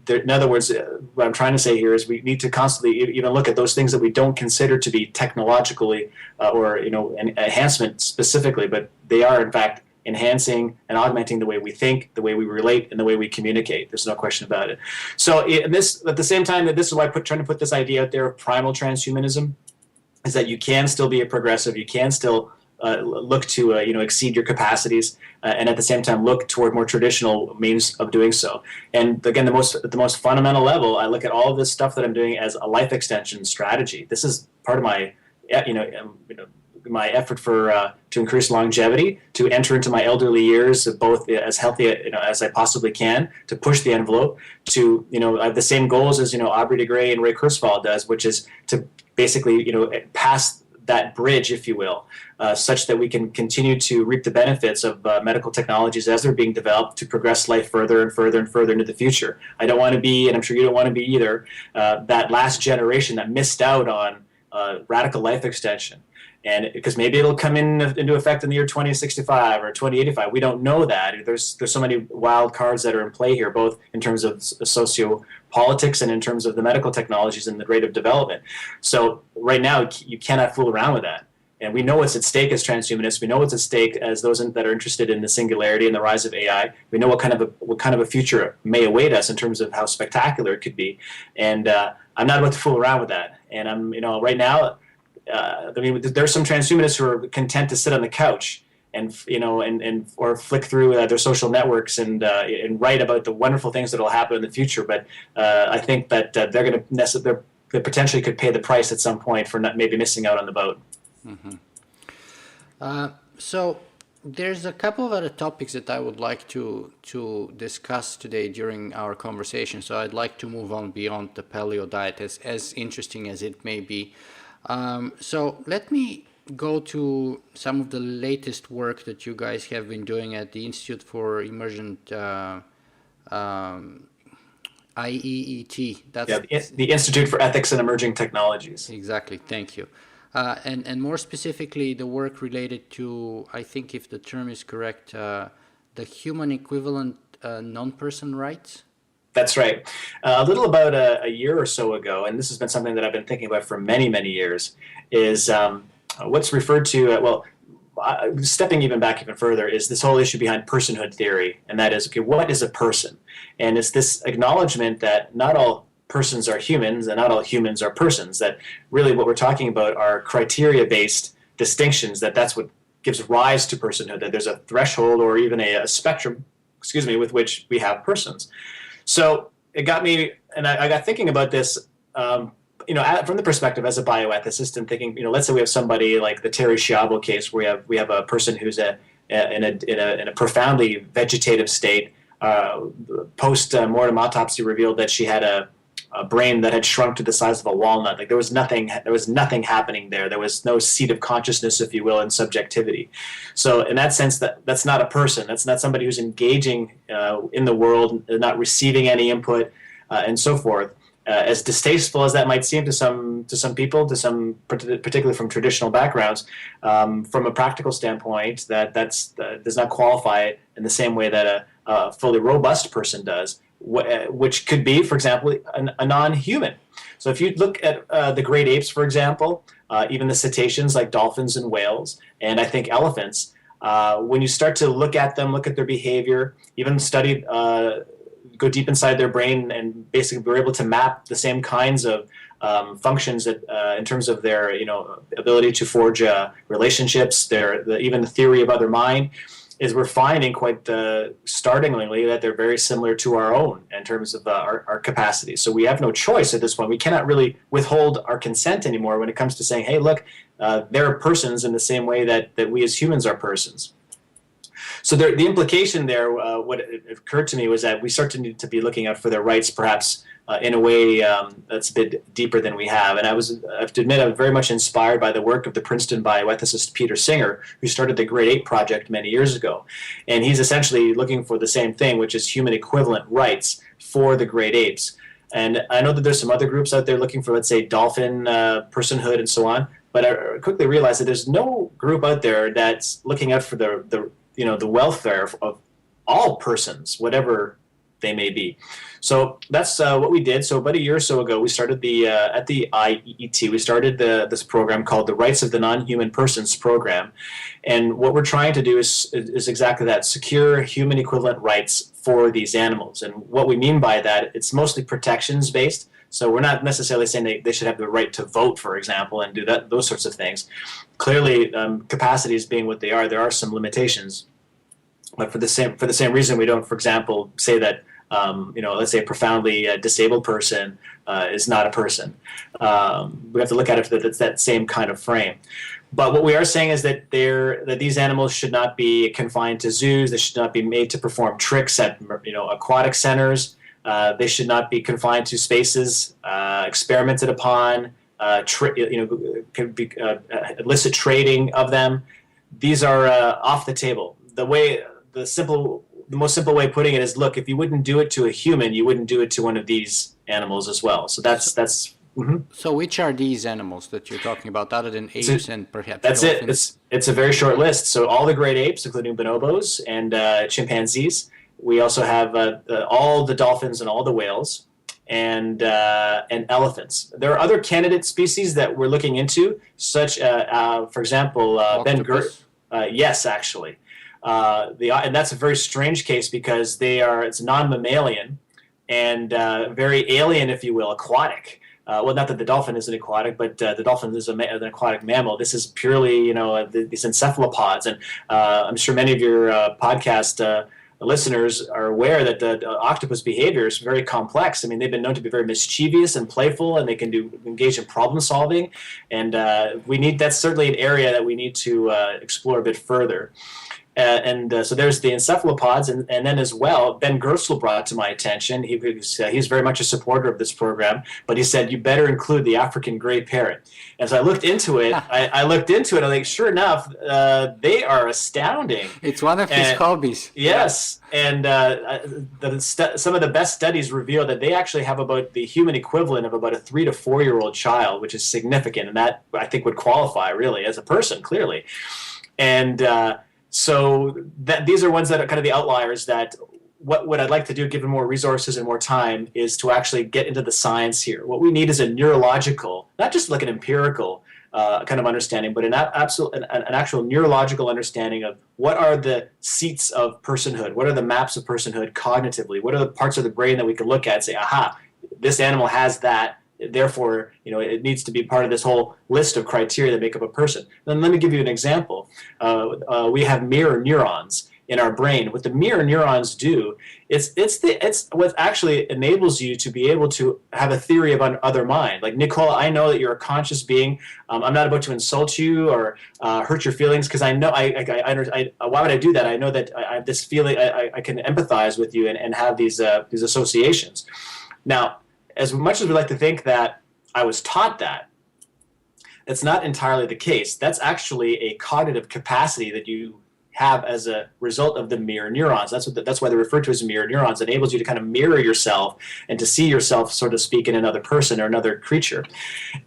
in other words, what I'm trying to say here is we need to constantly even look at those things that we don't consider to be technologically or an enhancement specifically, but they are in fact enhancing and augmenting the way we think, the way we relate, and the way we communicate. There's no question about it. So at the same time, this is why trying to put this idea out there of primal transhumanism, is that you can still be a progressive, you can still look to exceed your capacities, and at the same time look toward more traditional means of doing so. And again, at the most fundamental level, I look at all of this stuff that I'm doing as a life extension strategy. This is part of my my effort to increase longevity, to enter into my elderly years both as healthy as I possibly can, to push the envelope, to I have the same goals as Aubrey de Grey and Ray Kurzweil does, which is to basically pass that bridge, if you will, such that we can continue to reap the benefits of medical technologies as they're being developed to progress life further and further and further into the future. I don't want to be, and I'm sure you don't want to be either, that last generation that missed out on radical life extension. And because maybe it'll come into effect in the year 2065 or 2085, we don't know that. There's so many wild cards that are in play here, both in terms of sociopolitics and in terms of the medical technologies and the rate of development. So right now, you cannot fool around with that. And we know what's at stake as transhumanists. We know what's at stake as those that are interested in the singularity and the rise of AI. We know what kind of a future may await us in terms of how spectacular it could be. And I'm not about to fool around with that. And I'm, right now, there's some transhumanists who are content to sit on the couch and or flick through their social networks and write about the wonderful things that will happen in the future. But I think that they potentially could pay the price at some point for maybe missing out on the boat. Mm-hmm. So there's a couple of other topics that I would like to discuss today during our conversation. So I'd like to move on beyond the paleo diet, as interesting as it may be. So let me go to some of the latest work that you guys have been doing at the Institute for Emergent IEET. That's the Institute for Ethics and Emerging Technologies. Exactly. Thank you. And more specifically, the work related to, I think if the term is correct, the human equivalent non-person rights. That's right. A little about a year or so ago, and this has been something that I've been thinking about for many, many years, is what's referred to, stepping even back even further, is this whole issue behind personhood theory. And that is, okay, what is a person? And it's this acknowledgement that not all persons are humans and not all humans are persons, that really what we're talking about are criteria-based distinctions, that's what gives rise to personhood, that there's a threshold or even a spectrum, with which we have persons. So it got me, and I got thinking about this, from the perspective as a bioethicist, and thinking, let's say we have somebody like the Terry Schiavo case, where we have a person who's in a profoundly vegetative state. Post-mortem autopsy revealed that she had a brain that had shrunk to the size of a walnut. Like there was nothing happening there. There was no seat of consciousness, if you will, in subjectivity. So in that sense, that's not a person. That's not somebody who's engaging in the world, not receiving any input, and so forth. as distasteful as that might seem to some people, particularly from traditional backgrounds, from a practical standpoint, that's does not qualify in the same way that a fully robust person does, which could be, for example, a non-human. So if you look at the great apes, for example, even the cetaceans like dolphins and whales, and I think elephants, when you start to look at them, look at their behavior, even study, go deep inside their brain, and basically we're able to map the same kinds of functions that, in terms of their ability to forge relationships, even the theory of other mind, is we're finding quite startlingly that they're very similar to our own in terms of our capacity. So we have no choice at this point. We cannot really withhold our consent anymore when it comes to saying, hey, look, they're persons in the same way that we as humans are persons. So the implication there, what it occurred to me, was that we start to need to be looking out for their rights, perhaps in a way that's a bit deeper than we have. And I have to admit, I'm very much inspired by the work of the Princeton bioethicist Peter Singer, who started the Great Ape Project many years ago. And he's essentially looking for the same thing, which is human equivalent rights for the great apes. And I know that there's some other groups out there looking for, let's say, dolphin personhood and so on. But I quickly realized that there's no group out there that's looking out for the welfare of all persons, whatever they may be. So that's what we did. So about a year or so ago, we started at the IEET, we started this program called the Rights of the Non-Human Persons Program. And what we're trying to do is exactly that: secure human equivalent rights for these animals. And what we mean by that, it's mostly protections based. So we're not necessarily saying they should have the right to vote, for example, and do those sorts of things. Clearly, capacities being what they are, there are some limitations. But for the same reason, we don't, for example, say that let's say a profoundly disabled person is not a person. We have to look at it that's that same kind of frame. But what we are saying is that these animals should not be confined to zoos. They should not be made to perform tricks at aquatic centers. They should not be confined to spaces experimented upon. Could be illicit trading of them. These are off the table. The most simple way of putting it is, look, if you wouldn't do it to a human, you wouldn't do it to one of these animals as well. So that's. Mm-hmm. So which are these animals that you're talking about, other than apes and perhaps That's dolphins? It's a very short list. So all the great apes, including bonobos and chimpanzees. We also have all the dolphins and all the whales, and elephants. There are other candidate species that we're looking into, such, for example, Octopus? Yes, actually. And that's a very strange case because it's non-mammalian and very alien, if you will, aquatic. Well, not that the dolphin isn't aquatic, but the dolphin is an aquatic mammal. This is purely, these cephalopods. And I'm sure many of your podcast listeners are aware that the octopus behavior is very complex. I mean, they've been known to be very mischievous and playful, and they can engage in problem solving. And that's certainly an area that we need to explore a bit further. So there's the encephalopods, and then as well, Ben Gerstle brought to my attention. He's very much a supporter of this program, but he said, you better include the African gray parrot. And so I looked into it. I'm like, sure enough, they are astounding. It's one of his hobbies. Yes, and some of the best studies reveal that they actually have about the human equivalent of about a 3 to 4 year old child, which is significant, and that I think would qualify really as a person, clearly. And so these are ones that are kind of the outliers. That what I'd like to do, given more resources and more time, is to actually get into the science here. What we need is a neurological, not just like an empirical kind of understanding, but an actual neurological understanding of what are the seats of personhood, what are the maps of personhood cognitively, what are the parts of the brain that we can look at and say, aha, this animal has that. Therefore, it needs to be part of this whole list of criteria that make up a person. Then let me give you an example. We have mirror neurons in our brain. What the mirror neurons do, it's what actually enables you to be able to have a theory of other mind. Like, Nicola, I know that you're a conscious being. I'm not about to insult you or hurt your feelings, because I know why would I do that? I know that I have this feeling. I can empathize with you and have these associations. Now, as much as we like to think that I was taught that, that's not entirely the case. That's actually a cognitive capacity that you have as a result of the mirror neurons. That's why they're referred to as mirror neurons. It enables you to kind of mirror yourself and to see yourself, so to speak, in another person or another creature.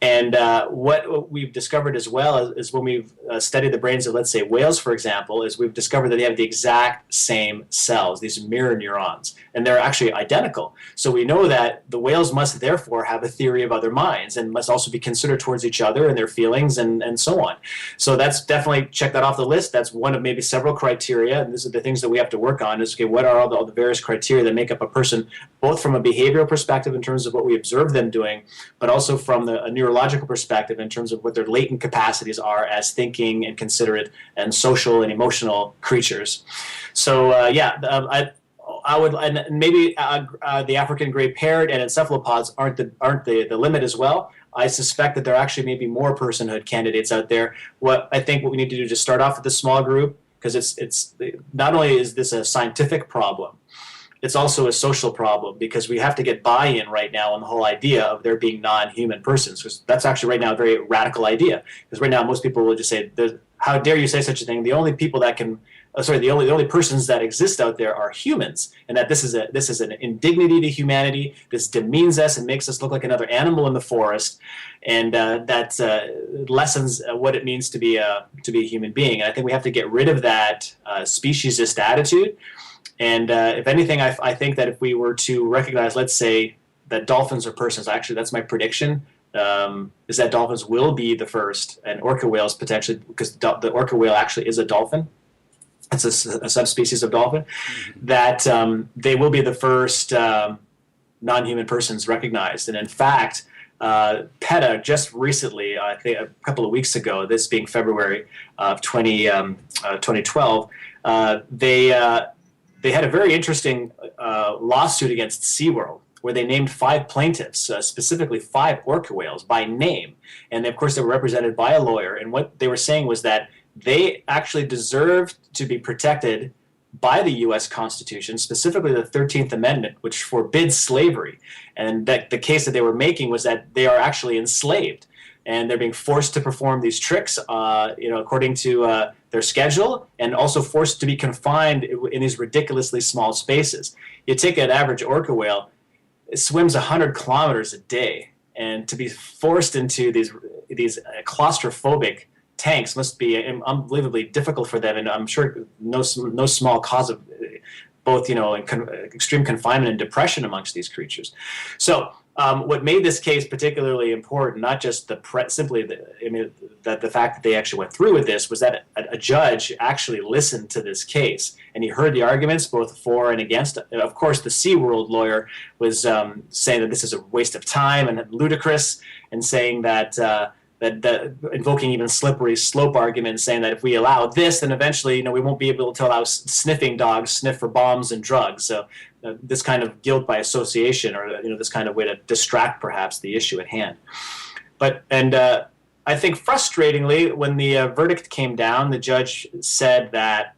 And what we've discovered as well is when we've studied the brains of, let's say, whales, for example, is we've discovered that they have the exact same cells, these mirror neurons, and they're actually identical. So we know that the whales must therefore have a theory of other minds and must also be considerate towards each other and their feelings and so on. So that's definitely, check that off the list. That's one of maybe several criteria, and these are the things that we have to work on is, okay, what are all the various criteria that make up a person, both from a behavioral perspective in terms of what we observe them doing, but also from a neurological perspective in terms of what their latent capacities are as thinking and considerate and social and emotional creatures. So I would, and maybe the African gray parrot and encephalopods aren't the limit as well. I suspect that there actually may be more personhood candidates out there. What we need to do is just start off with a small group, because it's not only is this a scientific problem, it's also a social problem, because we have to get buy-in right now on the whole idea of there being non-human persons. Because that's actually right now a very radical idea. Because right now most people will just say, "How dare you say such a thing?" The only people that can the only persons that exist out there are humans, and that this is an indignity to humanity. This demeans us and makes us look like another animal in the forest, and that lessens what it means to be a human being. And I think we have to get rid of that speciesist attitude. And if anything, I think that if we were to recognize, let's say, that dolphins are persons, actually that's my prediction. Is that dolphins will be the first, and orca whales potentially, because the orca whale actually is a dolphin. It's a subspecies of dolphin, that they will be the first non-human persons recognized. And in fact, PETA just recently, I think a couple of weeks ago, this being February of 2012, they had a very interesting lawsuit against SeaWorld, where they named 5 plaintiffs, specifically 5 orca whales by name. And of course, they were represented by a lawyer. And what they were saying was that they actually deserved to be protected by the U.S. Constitution, specifically the 13th Amendment, which forbids slavery. And that the case that they were making was that they are actually enslaved, and they're being forced to perform these tricks, according to their schedule, and also forced to be confined in these ridiculously small spaces. You take an average orca whale, it swims 100 kilometers a day, and to be forced into these claustrophobic tanks must be unbelievably difficult for them, and I'm sure no small cause of both extreme confinement and depression amongst these creatures. So what made this case particularly important, not just the fact that they actually went through with this, was that a judge actually listened to this case, and he heard the arguments both for and against. Of course, the SeaWorld lawyer was saying that this is a waste of time and ludicrous, and saying that invoking even slippery slope arguments, saying that if we allow this, then eventually, we won't be able to allow sniffing dogs sniff for bombs and drugs. So this kind of guilt by association, or this kind of way to distract perhaps the issue at hand. I think frustratingly, when the verdict came down, the judge said that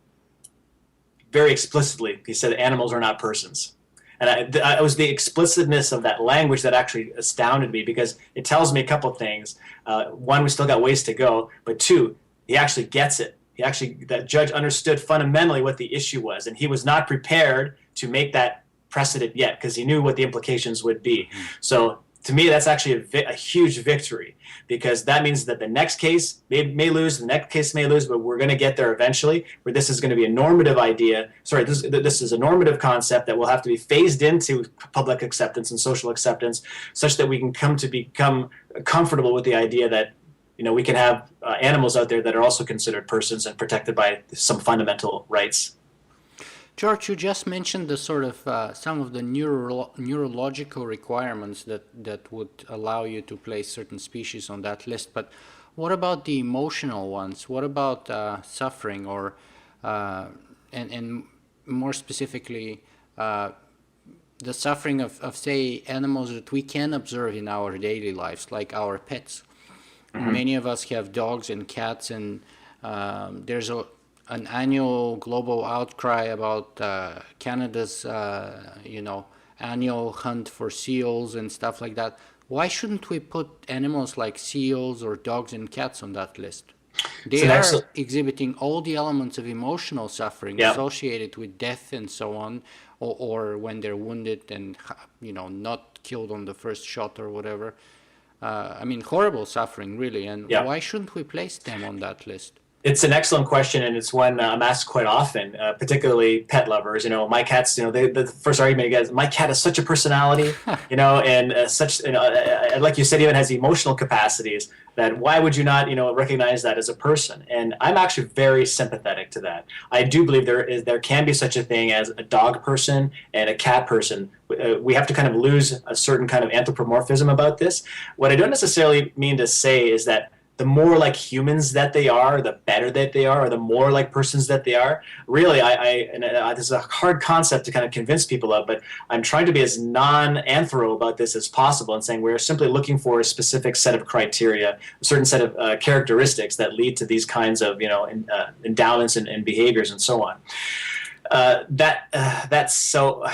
very explicitly. He said animals are not persons. And it was the explicitness of that language that actually astounded me, because it tells me a couple of things. One, we still got ways to go, but 2, he actually gets it. That judge understood fundamentally what the issue was, and he was not prepared to make that precedent yet, because he knew what the implications would be. So to me, that's actually a huge victory, because that means that the next case may lose, the next case may lose, but we're going to get there eventually, where this is going to be a normative idea. This is a normative concept that will have to be phased into public acceptance and social acceptance, such that we can come to become comfortable with the idea that we can have animals out there that are also considered persons and protected by some fundamental rights. George, you just mentioned the sort of some of the neurological requirements that would allow you to place certain species on that list. But what about the emotional ones? What about suffering, or and more specifically, the suffering of say animals that we can observe in our daily lives, like our pets? Mm-hmm. Many of us have dogs and cats, and there's an annual global outcry about Canada's, annual hunt for seals and stuff like that. Why shouldn't we put animals like seals or dogs and cats on that list? It's They an are excellent, exhibiting all the elements of emotional suffering yeah. associated with death and so on, or when they're wounded and, not killed on the first shot or whatever. I mean, horrible suffering, really. And Yeah. why shouldn't we place them on that list? It's an excellent question, and it's one I'm asked quite often, particularly pet lovers. My cats, the first argument you get is, my cat has such a personality, and such, like you said, even has emotional capacities, that why would you not, recognize that as a person? And I'm actually very sympathetic to that. I do believe there can be such a thing as a dog person and a cat person. We have to kind of lose a certain kind of anthropomorphism about this. What I don't necessarily mean to say is that the more like humans that they are, the better that they are, or the more like persons that they are. Really, this is a hard concept to kind of convince people of, but I'm trying to be as non-anthro about this as possible and saying we're simply looking for a specific set of criteria, a certain set of characteristics that lead to these kinds of, endowments and behaviors and so on. That's so.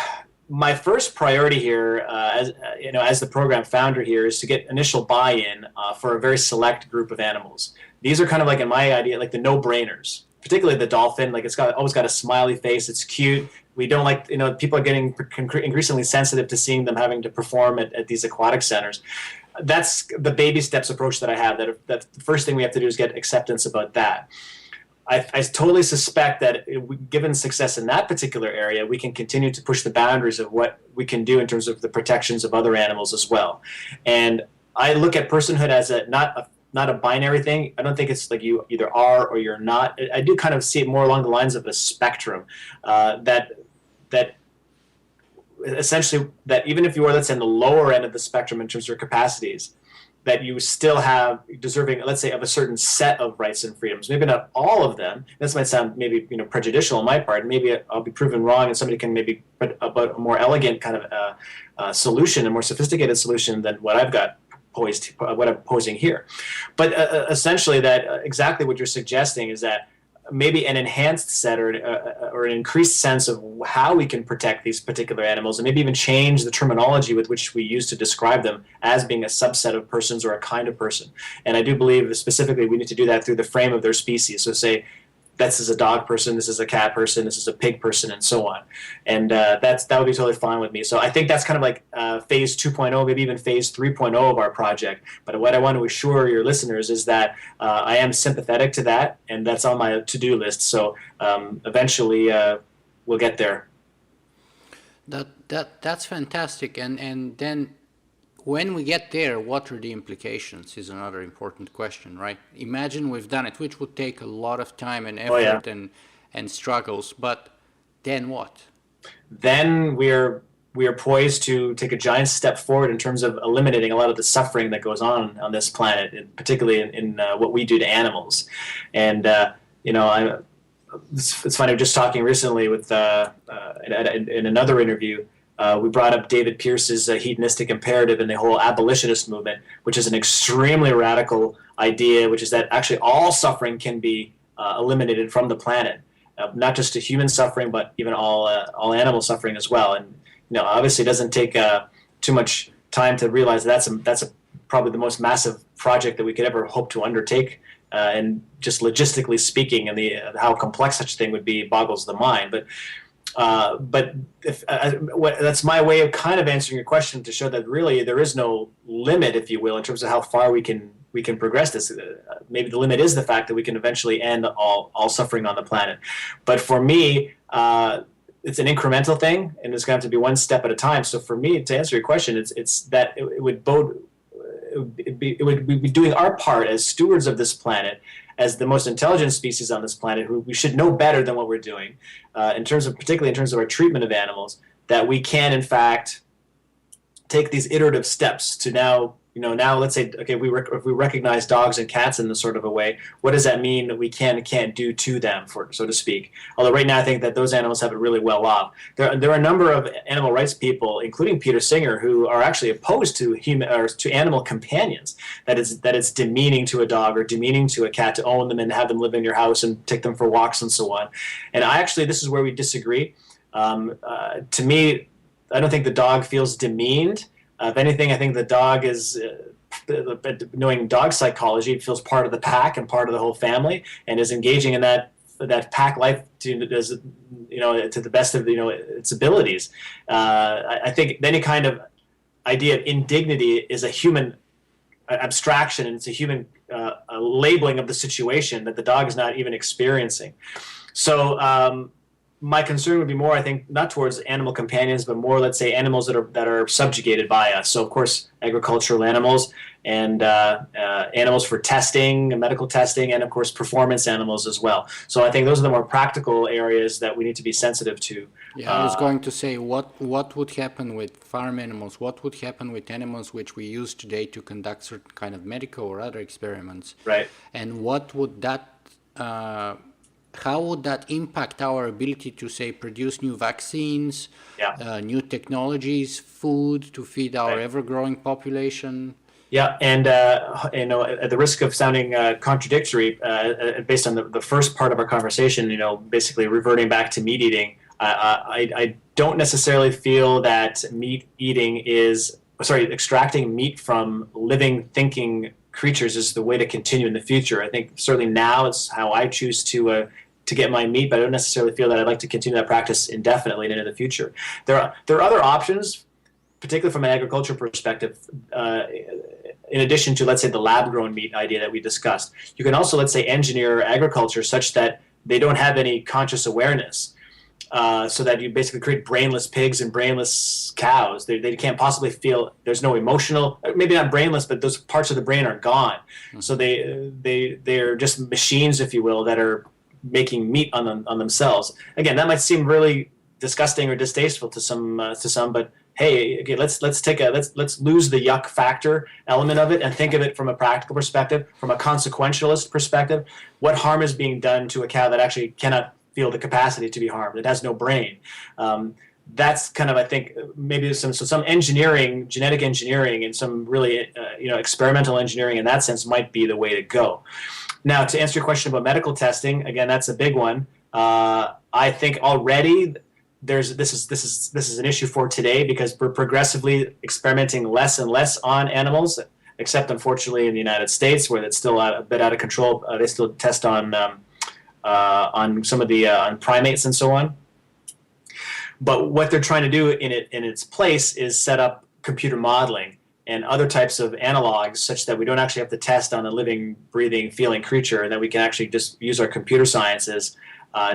My first priority here, as the program founder here, is to get initial buy-in for a very select group of animals. These are kind of like, in my idea, like the no-brainers. Particularly the dolphin, like always got a smiley face. It's cute. We don't like, people are getting increasingly sensitive to seeing them having to perform at these aquatic centers. That's the baby steps approach that I have. That the first thing we have to do is get acceptance about that. I totally suspect that given success in that particular area, we can continue to push the boundaries of what we can do in terms of the protections of other animals as well. And I look at personhood as not a binary thing. I don't think it's like you either are or you're not. I do kind of see it more along the lines of a spectrum, that essentially that even if you are, let's say, in the lower end of the spectrum in terms of your capacities, that you still have deserving, let's say, of a certain set of rights and freedoms. Maybe not all of them. This might sound maybe prejudicial on my part. Maybe I'll be proven wrong, and somebody can maybe put about a more elegant kind of solution, a more sophisticated solution than what I've got what I'm posing here. But essentially, that exactly what you're suggesting is that maybe an enhanced set or an increased sense of how we can protect these particular animals, and maybe even change the terminology with which we use to describe them as being a subset of persons or a kind of person. And I do believe specifically we need to do that through the frame of their species. So say, this is a dog person, this is a cat person, this is a pig person, and so on. And that would be totally fine with me. So I think that's kind of like phase 2.0, maybe even phase 3.0 of our project. But what I want to assure your listeners is that I am sympathetic to that, and that's on my to-do list. So eventually we'll get there. That's fantastic. And then when we get there, what are the implications is another important question, right? Imagine we've done it, which would take a lot of time and effort and struggles, but then what? Then we are poised to take a giant step forward in terms of eliminating a lot of the suffering that goes on this planet, particularly in what we do to animals. And it's funny, just talking recently with in another interview, we brought up David Pearce's hedonistic imperative and the whole abolitionist movement, which is an extremely radical idea, which is that actually all suffering can be eliminated from the planet, not just the human suffering, but even all animal suffering as well. And obviously, it doesn't take too much time to realize that's probably the most massive project that we could ever hope to undertake. And just logistically speaking, and how complex such a thing would be boggles the mind. But that's my way of kind of answering your question, to show that really there is no limit, if you will, in terms of how far we can progress this. Maybe the limit is the fact that we can eventually end all suffering on the planet. But for me, it's an incremental thing, and it's going to have to be one step at a time. So for me, to answer your question, it's that it would be doing our part as stewards of this planet, as the most intelligent species on this planet, who we should know better than what we're doing, particularly in terms of our treatment of animals, that we can in fact take these iterative steps to now let's say, okay, if we recognize dogs and cats in this sort of a way, what does that mean that we can and can't do to them, so to speak? Although right now I think that those animals have it really well off. There are a number of animal rights people, including Peter Singer, who are actually opposed to animal companions. That it's demeaning to a dog or demeaning to a cat to own them and have them live in your house and take them for walks and so on. And this is where we disagree. To me, I don't think the dog feels demeaned. If anything, I think the dog is, knowing dog psychology, feels part of the pack and part of the whole family, and is engaging in that pack life to the best of its abilities. I think any kind of idea of indignity is a human abstraction, and it's a human labeling of the situation that the dog is not even experiencing. So my concern would be more, I think, not towards animal companions, but more, let's say, animals that are subjugated by us. So, of course, agricultural animals and animals for testing, medical testing, and, of course, performance animals as well. So I think those are the more practical areas that we need to be sensitive to. Yeah, I was going to say, what would happen with farm animals? What would happen with animals which we use today to conduct certain kind of medical or other experiments? Right. And what would that how would that impact our ability to, say, produce new vaccines, new technologies, food to feed our ever-growing population? Yeah, and at the risk of sounding contradictory, based on the first part of our conversation, basically reverting back to meat eating, I don't necessarily feel that extracting meat from living, thinking creatures is the way to continue in the future. I think certainly now it's how I choose to get my meat, but I don't necessarily feel that I'd like to continue that practice indefinitely into the future. There are other options, particularly from an agriculture perspective, in addition to, let's say, the lab-grown meat idea that we discussed. You can also, let's say, engineer agriculture such that they don't have any conscious awareness, so that you basically create brainless pigs and brainless cows. They can't possibly feel, there's no emotional, maybe not brainless, but those parts of the brain are gone. Mm-hmm. So they're just machines, if you will, that are making meat on themselves. Again, that might seem really disgusting or distasteful to some, but hey, okay, let's lose the yuck factor element of it and think of it from a practical perspective, from a consequentialist perspective. What harm is being done to a cow that actually cannot feel the capacity to be harmed? It has no brain. That's kind of, I think, maybe some engineering, genetic engineering, and some really experimental engineering in that sense might be the way to go. Now, to answer your question about medical testing, again, that's a big one. I think already this is an issue for today, because we're progressively experimenting less and less on animals, except unfortunately in the United States, where it's still a bit out of control. They still test on some of the on primates and so on. But what they're trying to do in its place is set up computer modeling and other types of analogs, such that we don't actually have to test on a living, breathing, feeling creature, and that we can actually just use our computer sciences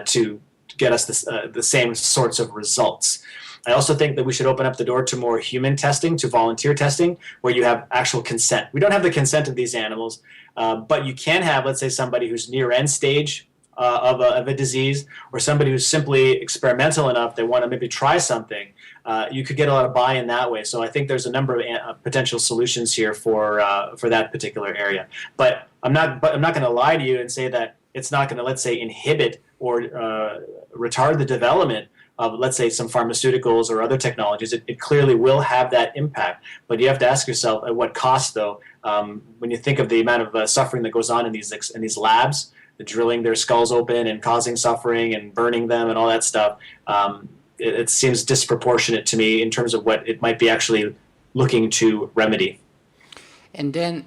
to get us the same sorts of results. I also think that we should open up the door to more human testing, to volunteer testing, where you have actual consent. We don't have the consent of these animals, but you can have, let's say, somebody who's near end stage of a disease, or somebody who's simply experimental enough, they want to maybe try something. You could get a lot of buy-in that way. So I think there's a number of potential solutions here for that particular area. But I'm not going to lie to you and say that it's not going to, let's say, inhibit or retard the development of, let's say, some pharmaceuticals or other technologies. It clearly will have that impact. But you have to ask yourself, at what cost, though? When you think of the amount of suffering that goes on in these labs, the drilling their skulls open and causing suffering and burning them and all that stuff, it seems disproportionate to me in terms of what it might be actually looking to remedy. And then,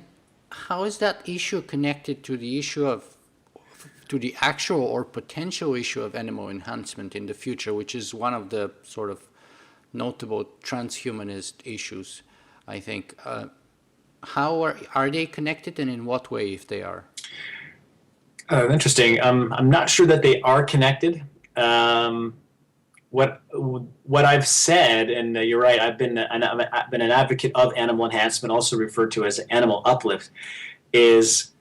how is that issue connected to the actual or potential issue of animal enhancement in the future, which is one of the sort of notable transhumanist issues, I think. How are they connected, and in what way, if they are? Interesting. I'm not sure that they are connected. What I've said, and you're right, I've been an advocate of animal enhancement, also referred to as animal uplift, is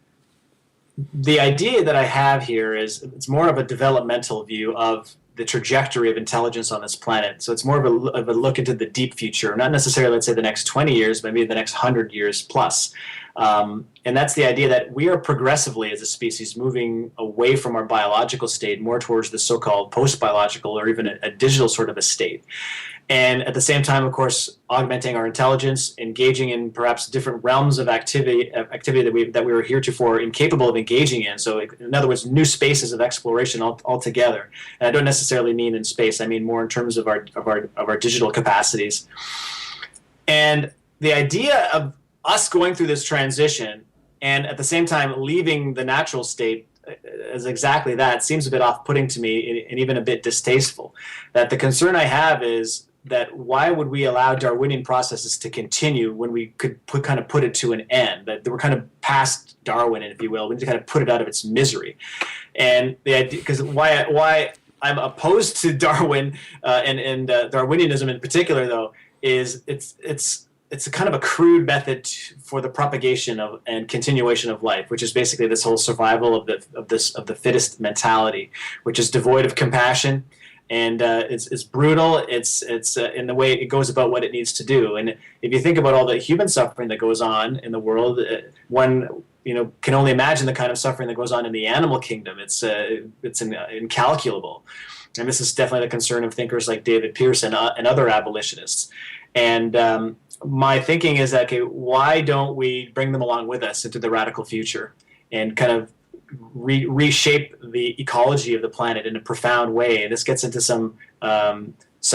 the idea that I have here is it's more of a developmental view of the trajectory of intelligence on this planet. So it's more of a look into the deep future, not necessarily, let's say, the next 20 years, but maybe the next 100 years plus. And that's the idea that we are progressively, as a species, moving away from our biological state, more towards the so-called post-biological, or even a digital sort of a state. And at the same time, of course, augmenting our intelligence, engaging in perhaps different realms of activity that we were heretofore incapable of engaging in. So, in other words, new spaces of exploration altogether. And I don't necessarily mean in space; I mean more in terms of our digital capacities. And the idea of us going through this transition and at the same time leaving the natural state as exactly that seems a bit off-putting to me and even a bit distasteful. That the concern I have is that why would we allow Darwinian processes to continue when we could kind of put it to an end? That we're kind of past Darwin, if you will. We need to kind of put it out of its misery. And the idea, because why I'm opposed to Darwin and Darwinianism in particular, though, is it's a kind of a crude method for the propagation of and continuation of life, which is basically this whole survival of the fittest mentality, which is devoid of compassion, and it's brutal. It's in the way it goes about what it needs to do. And if you think about all the human suffering that goes on in the world, one can only imagine the kind of suffering that goes on in the animal kingdom. It's incalculable. And this is definitely the concern of thinkers like David Pearson and other abolitionists. And my thinking is that, okay, why don't we bring them along with us into the radical future and kind of reshape the ecology of the planet in a profound way? And this gets into some what's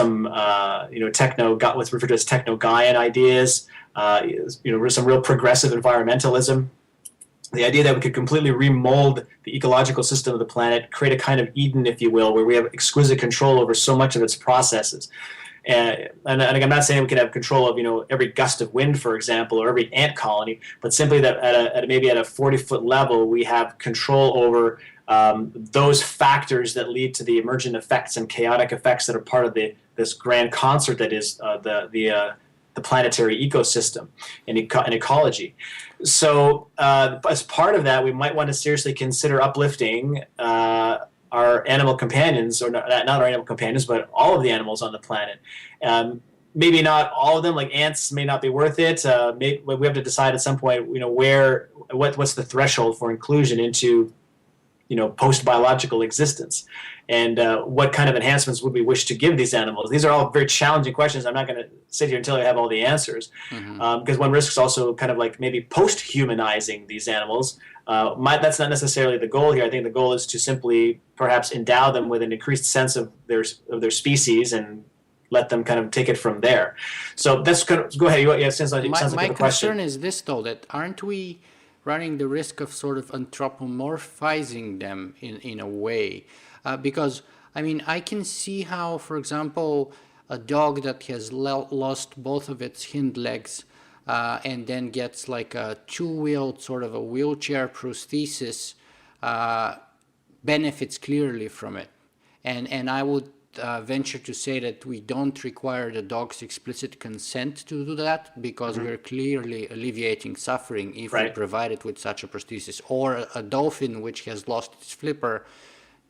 referred to as techno-Gaian ideas, some real progressive environmentalism. The idea that we could completely remold the ecological system of the planet, create a kind of Eden, if you will, where we have exquisite control over so much of its processes. And I'm not saying we can have control of every gust of wind, for example, or every ant colony, but simply that maybe at a 40-foot level we have control over those factors that lead to the emergent effects and chaotic effects that are part of this grand concert that is the planetary ecosystem and ecology. So as part of that, we might want to seriously consider uplifting our animal companions, or not our animal companions, but all of the animals on the planet. Maybe not all of them, like ants may not be worth it. We have to decide at some point, what's the threshold for inclusion into, post-biological existence, and what kind of enhancements would we wish to give these animals? These are all very challenging questions. I'm not going to sit here until I have all the answers, because one risks also kind of like maybe post-humanizing these animals. That's not necessarily the goal here. I think the goal is to simply perhaps endow them with an increased sense of their species and let them kind of take it from there. So that's kind of, go ahead. My concern is this, though, that aren't we running the risk of sort of anthropomorphizing them in a way? Because, I can see how, for example, a dog that has lost both of its hind legs and then gets like a two-wheeled sort of a wheelchair prosthesis benefits clearly from it. And I would venture to say that we don't require the dog's explicit consent to do that, because we're clearly alleviating suffering if we provide it with such a prosthesis. Or a dolphin which has lost its flipper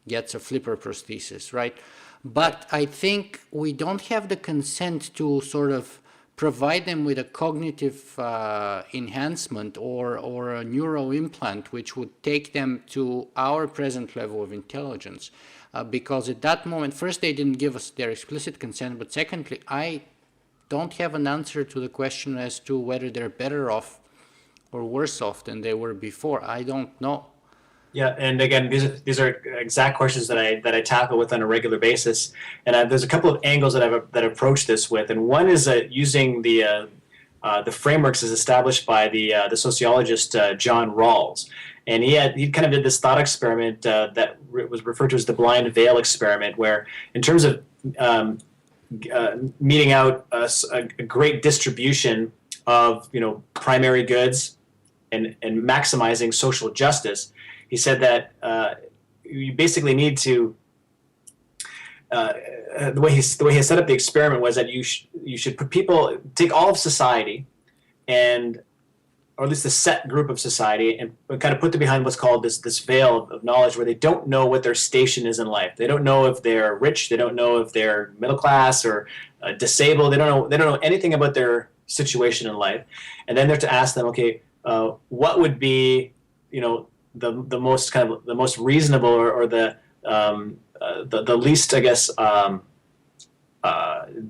gets a flipper prosthesis, right? But I think we don't have the consent to sort of provide them with a cognitive enhancement or a neural implant which would take them to our present level of intelligence. Because at that moment, first, they didn't give us their explicit consent, but secondly, I don't have an answer to the question as to whether they're better off or worse off than they were before. I don't know. Yeah, and again, these are exact questions that I tackle with on a regular basis, and there's a couple of angles that I've approached this with, and one is using the frameworks as established by the sociologist John Rawls, and he kind of did this thought experiment that was referred to as the blind veil experiment, where in terms of meting out a great distribution of primary goods and maximizing social justice. He said that you basically need to. The way he set up the experiment was that you should put people, take all of society, or at least a set group of society, and kind of put them behind what's called this veil of knowledge, where they don't know what their station is in life. They don't know if they're rich. They don't know if they're middle class or disabled. They don't know anything about their situation in life. And then they're to ask them, okay, what would be the most kind of the most reasonable or the least, I guess,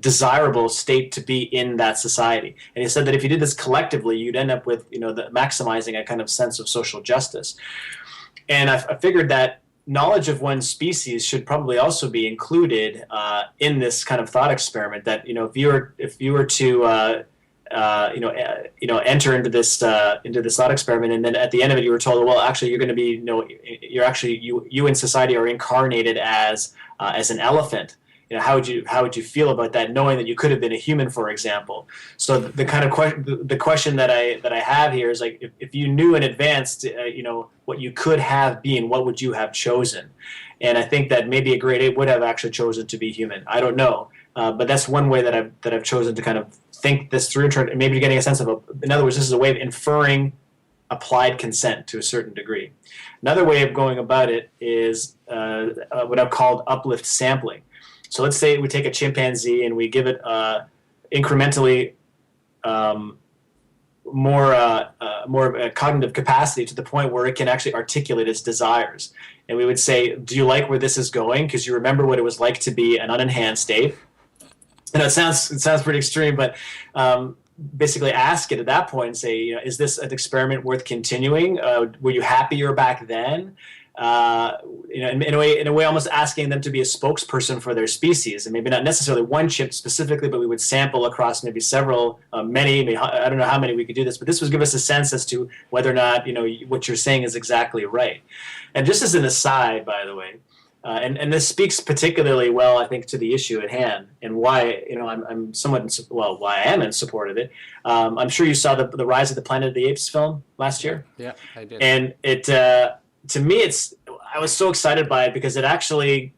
desirable state to be in that society. And he said that if you did this collectively, you'd end up with maximizing a kind of sense of social justice. And I figured that knowledge of one's species should probably also be included in this kind of thought experiment. That if you were to enter into this thought experiment, and then at the end of it, you were told, well, actually, you're going to be, you in society are incarnated as an elephant. How would you feel about that, knowing that you could have been a human, for example? So the kind of the question that I have here is like, if you knew in advance, what you could have been, what would you have chosen? And I think that maybe a grade 8 would have actually chosen to be human. I don't know, but that's one way that I've chosen to kind of think this through, and maybe getting a sense of in other words, this is a way of inferring applied consent to a certain degree. Another way of going about it is what I've called uplift sampling. So let's say we take a chimpanzee and we give it incrementally more cognitive capacity to the point where it can actually articulate its desires. And we would say, do you like where this is going? Because you remember what it was like to be an unenhanced ape. And it sounds pretty extreme, but basically ask it at that point and say, is this an experiment worth continuing? Were you happier back then? In a way, almost asking them to be a spokesperson for their species, and maybe not necessarily one chimp specifically, but we would sample across maybe several, many. I don't know how many we could do this, but this would give us a sense as to whether or not what you're saying is exactly right. And just as an aside, by the way, and this speaks particularly well, I think, to the issue at hand, and why I'm somewhat why I am in support of it. I'm sure you saw the Rise of the Planet of the Apes film last year. Yeah, I did. And it. To me, I was so excited by it because it actually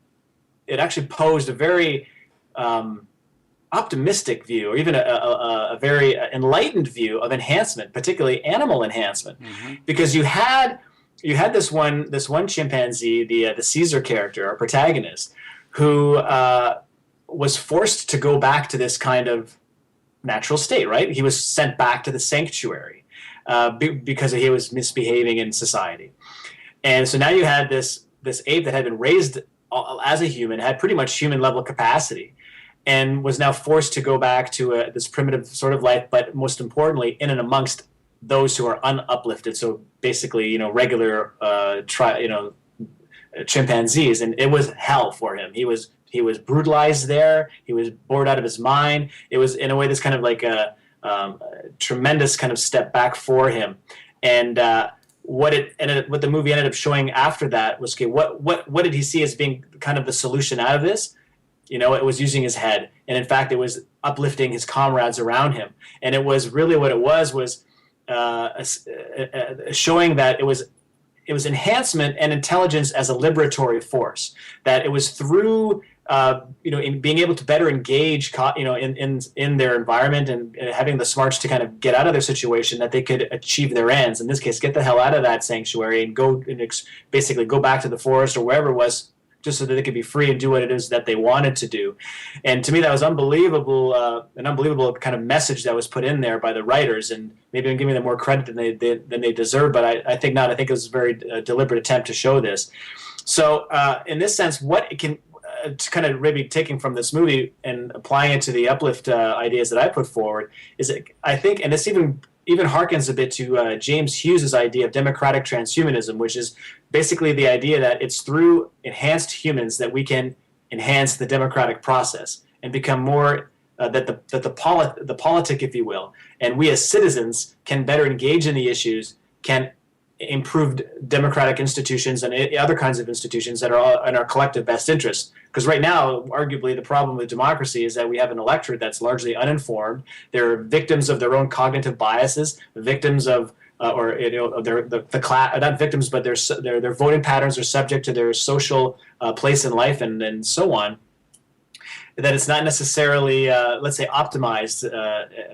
posed a very optimistic view, or even a very enlightened view of enhancement, particularly animal enhancement, because you had this one chimpanzee, the Caesar character, our protagonist, who was forced to go back to this kind of natural state. Right, he was sent back to the sanctuary because he was misbehaving in society. And so now you had this ape that had been raised as a human, had pretty much human level capacity, and was now forced to go back to this primitive sort of life, but most importantly, in and amongst those who are unuplifted. So basically, regular chimpanzees, and it was hell for him. He was brutalized there. He was bored out of his mind. It was in a way this kind of like a tremendous kind of step back for him, and. What the movie ended up showing after that was, okay, what did he see as being kind of the solution out of this? It was using his head, and in fact, it was uplifting his comrades around him, and it was really what it was showing that it was enhancement and intelligence as a liberatory force. That it was through in being able to better engage, in their environment and having the smarts to kind of get out of their situation, that they could achieve their ends. In this case, get the hell out of that sanctuary and basically go back to the forest or wherever it was, just so that they could be free and do what it is that they wanted to do. And to me, that was unbelievable, an unbelievable kind of message that was put in there by the writers. And maybe I'm giving them more credit than they deserve, but I think not. I think it was a very deliberate attempt to show this. So in this sense, what it can to kind of maybe taking from this movie and applying it to the uplift ideas that I put forward is, I think, and this even harkens a bit to James Hughes's idea of democratic transhumanism, which is basically the idea that it's through enhanced humans that we can enhance the democratic process and become more the politic, if you will, and we as citizens can better engage in the issues, can improve democratic institutions and other kinds of institutions that are in our collective best interest. Because right now, arguably, the problem with democracy is that we have an electorate that's largely uninformed. They're victims of their own cognitive biases, victims of the class, not victims, but their voting patterns are subject to their social place in life and so on. That it's not necessarily, let's say, optimized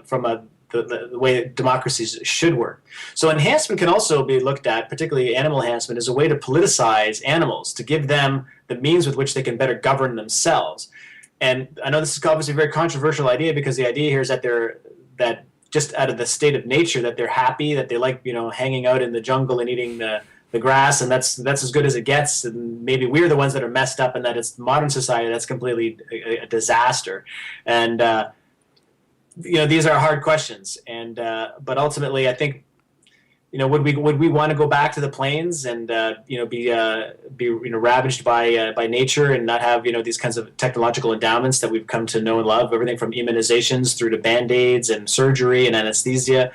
from the way democracies should work. So enhancement can also be looked at, particularly animal enhancement, as a way to politicize animals, to give them the means with which they can better govern themselves. And I know this is obviously a very controversial idea, because the idea here is that just out of the state of nature, that they're happy, that they like hanging out in the jungle and eating the grass, and that's as good as it gets. And maybe we're the ones that are messed up, and that it's modern society that's completely a disaster. And these are hard questions, and but ultimately, I think would we want to go back to the plains and be ravaged by nature and not have these kinds of technological endowments that we've come to know and love, everything from immunizations through to band-aids and surgery and anesthesia.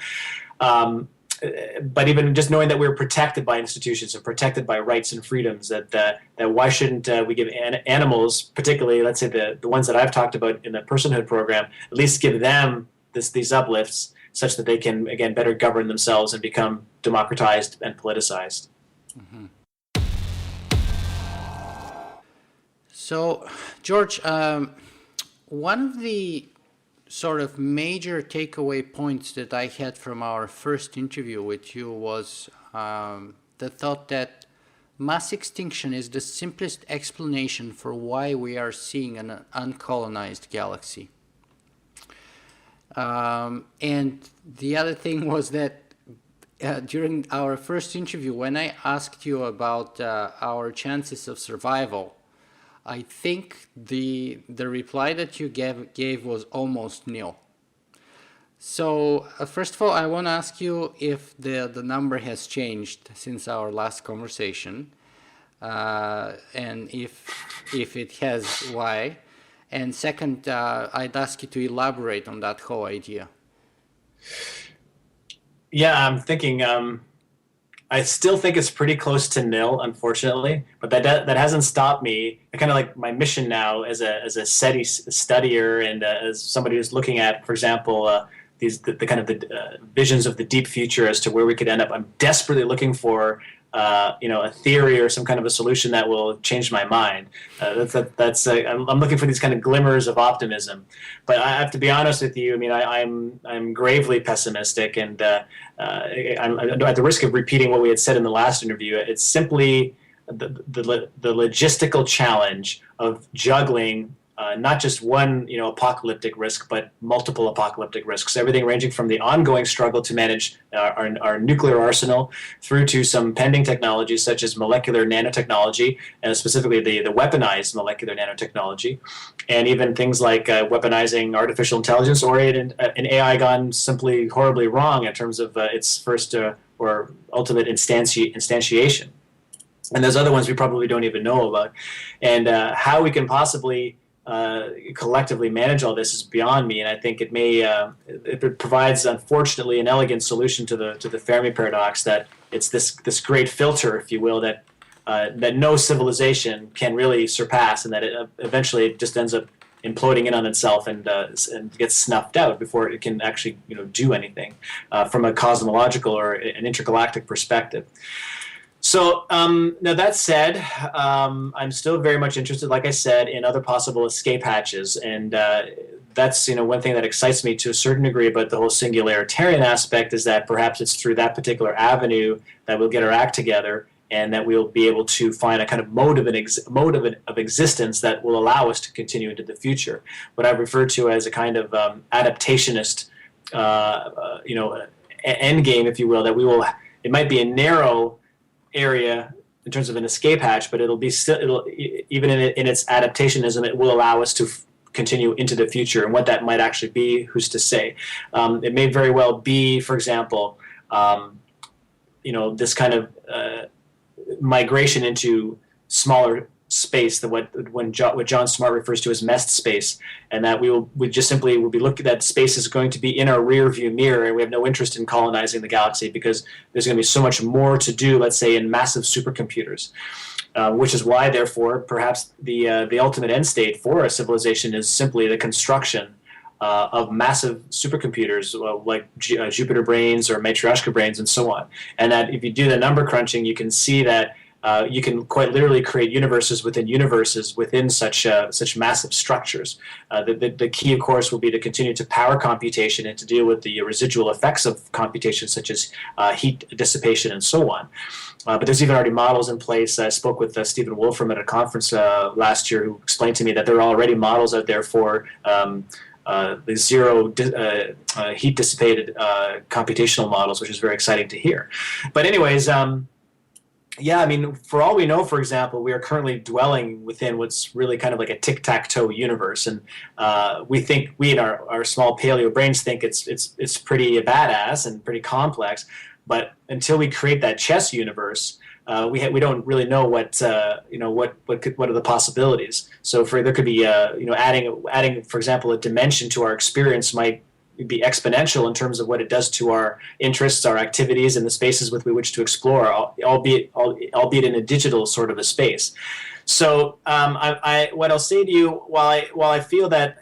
But even just knowing that we're protected by institutions and protected by rights and freedoms, that why shouldn't we give animals, particularly, let's say the ones that I've talked about in the personhood program, at least give them these uplifts such that they can, again, better govern themselves and become democratized and politicized. Mm-hmm. So, George, one of the sort of major takeaway points that I had from our first interview with you was the thought that mass extinction is the simplest explanation for why we are seeing an uncolonized galaxy. And the other thing was that during our first interview, when I asked you about our chances of survival, I think the reply that you gave was almost nil. So first of all, I want to ask you if the number has changed since our last conversation, and if it has, why? And second, I'd ask you to elaborate on that whole idea. Yeah, I'm thinking. I still think it's pretty close to nil, unfortunately, but that hasn't stopped me. Kind of like my mission now as a SETI studier and as somebody who's looking at, for example, the kind of the visions of the deep future as to where we could end up. I'm desperately looking for a theory or some kind of a solution that will change my mind. I'm looking for these kind of glimmers of optimism, but I have to be honest with you. I mean, I'm gravely pessimistic, and I'm at the risk of repeating what we had said in the last interview. It's simply the logistical challenge of juggling not just one apocalyptic risk, but multiple apocalyptic risks. Everything ranging from the ongoing struggle to manage our nuclear arsenal through to some pending technologies such as molecular nanotechnology, and specifically the weaponized molecular nanotechnology, and even things like weaponizing artificial intelligence or an AI gone simply horribly wrong in terms of its first or ultimate instantiation. And there's other ones we probably don't even know about. And how we can possibly collectively manage all this is beyond me, and I think it provides, unfortunately, an elegant solution to the Fermi paradox, that it's this great filter, if you will, that no civilization can really surpass, and that it eventually just ends up imploding in on itself and gets snuffed out before it can actually do anything from a cosmological or an intergalactic perspective. So now that said, I'm still very much interested, like I said, in other possible escape hatches, and that's one thing that excites me to a certain degree about the whole singularitarian aspect, is that perhaps it's through that particular avenue that we'll get our act together, and that we'll be able to find a kind of mode of existence that will allow us to continue into the future. What I've referred to as a kind of adaptationist, end game, if you will, that it might be a narrow area in terms of an escape hatch, but it'll even in its adaptationism, it will allow us to continue into the future. And what that might actually be, who's to say? It may very well be, for example, this kind of migration into smaller space, what John Smart refers to as MEST space, and that we will be looking at space is going to be in our rear view mirror, and we have no interest in colonizing the galaxy because there's going to be so much more to do, let's say, in massive supercomputers, which is why, therefore, perhaps the ultimate end state for a civilization is simply the construction of massive supercomputers like Jupiter brains or Matryoshka brains and so on. And that if you do the number crunching, you can see that you can quite literally create universes within such massive structures. The key, of course, will be to continue to power computation and to deal with the residual effects of computation, such as heat dissipation and so on. But there's even already models in place. I spoke with Stephen Wolfram at a conference last year, who explained to me that there are already models out there for the zero heat dissipated computational models, which is very exciting to hear. But anyways, yeah, I mean, for all we know, for example, we are currently dwelling within what's really kind of like a tic-tac-toe universe, and we in our small paleo brains think it's pretty badass and pretty complex. But until we create that chess universe, we don't really know what what are the possibilities. So there could be adding, for example, a dimension to our experience might be exponential in terms of what it does to our interests, our activities, and the spaces with which to explore, albeit in a digital sort of a space. So what I'll say to you, while I feel that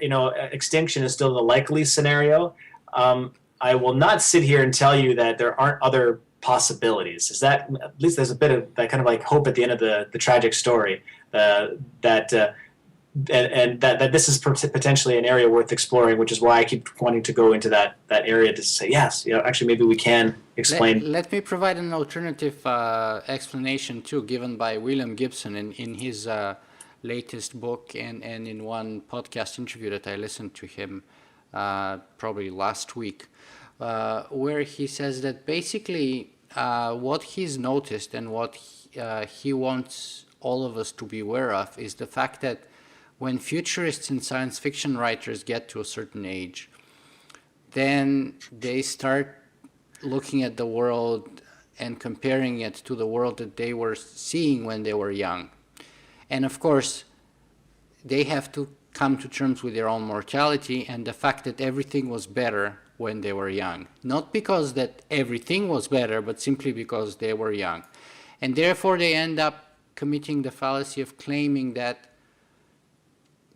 extinction is still the likely scenario, I will not sit here and tell you that there aren't other possibilities. Is that at least there's a bit of that kind of like hope at the end of the tragic story that this is potentially an area worth exploring, which is why I keep wanting to go into that area to say yes, actually maybe we can explain. Let me provide an alternative explanation too, given by William Gibson in his latest book and in one podcast interview that I listened to him probably last week, where he says that basically what he's noticed and what he wants all of us to be aware of is the fact that when futurists and science fiction writers get to a certain age, then they start looking at the world and comparing it to the world that they were seeing when they were young. And of course, they have to come to terms with their own mortality and the fact that everything was better when they were young. Not because that everything was better, but simply because they were young. And therefore, they end up committing the fallacy of claiming that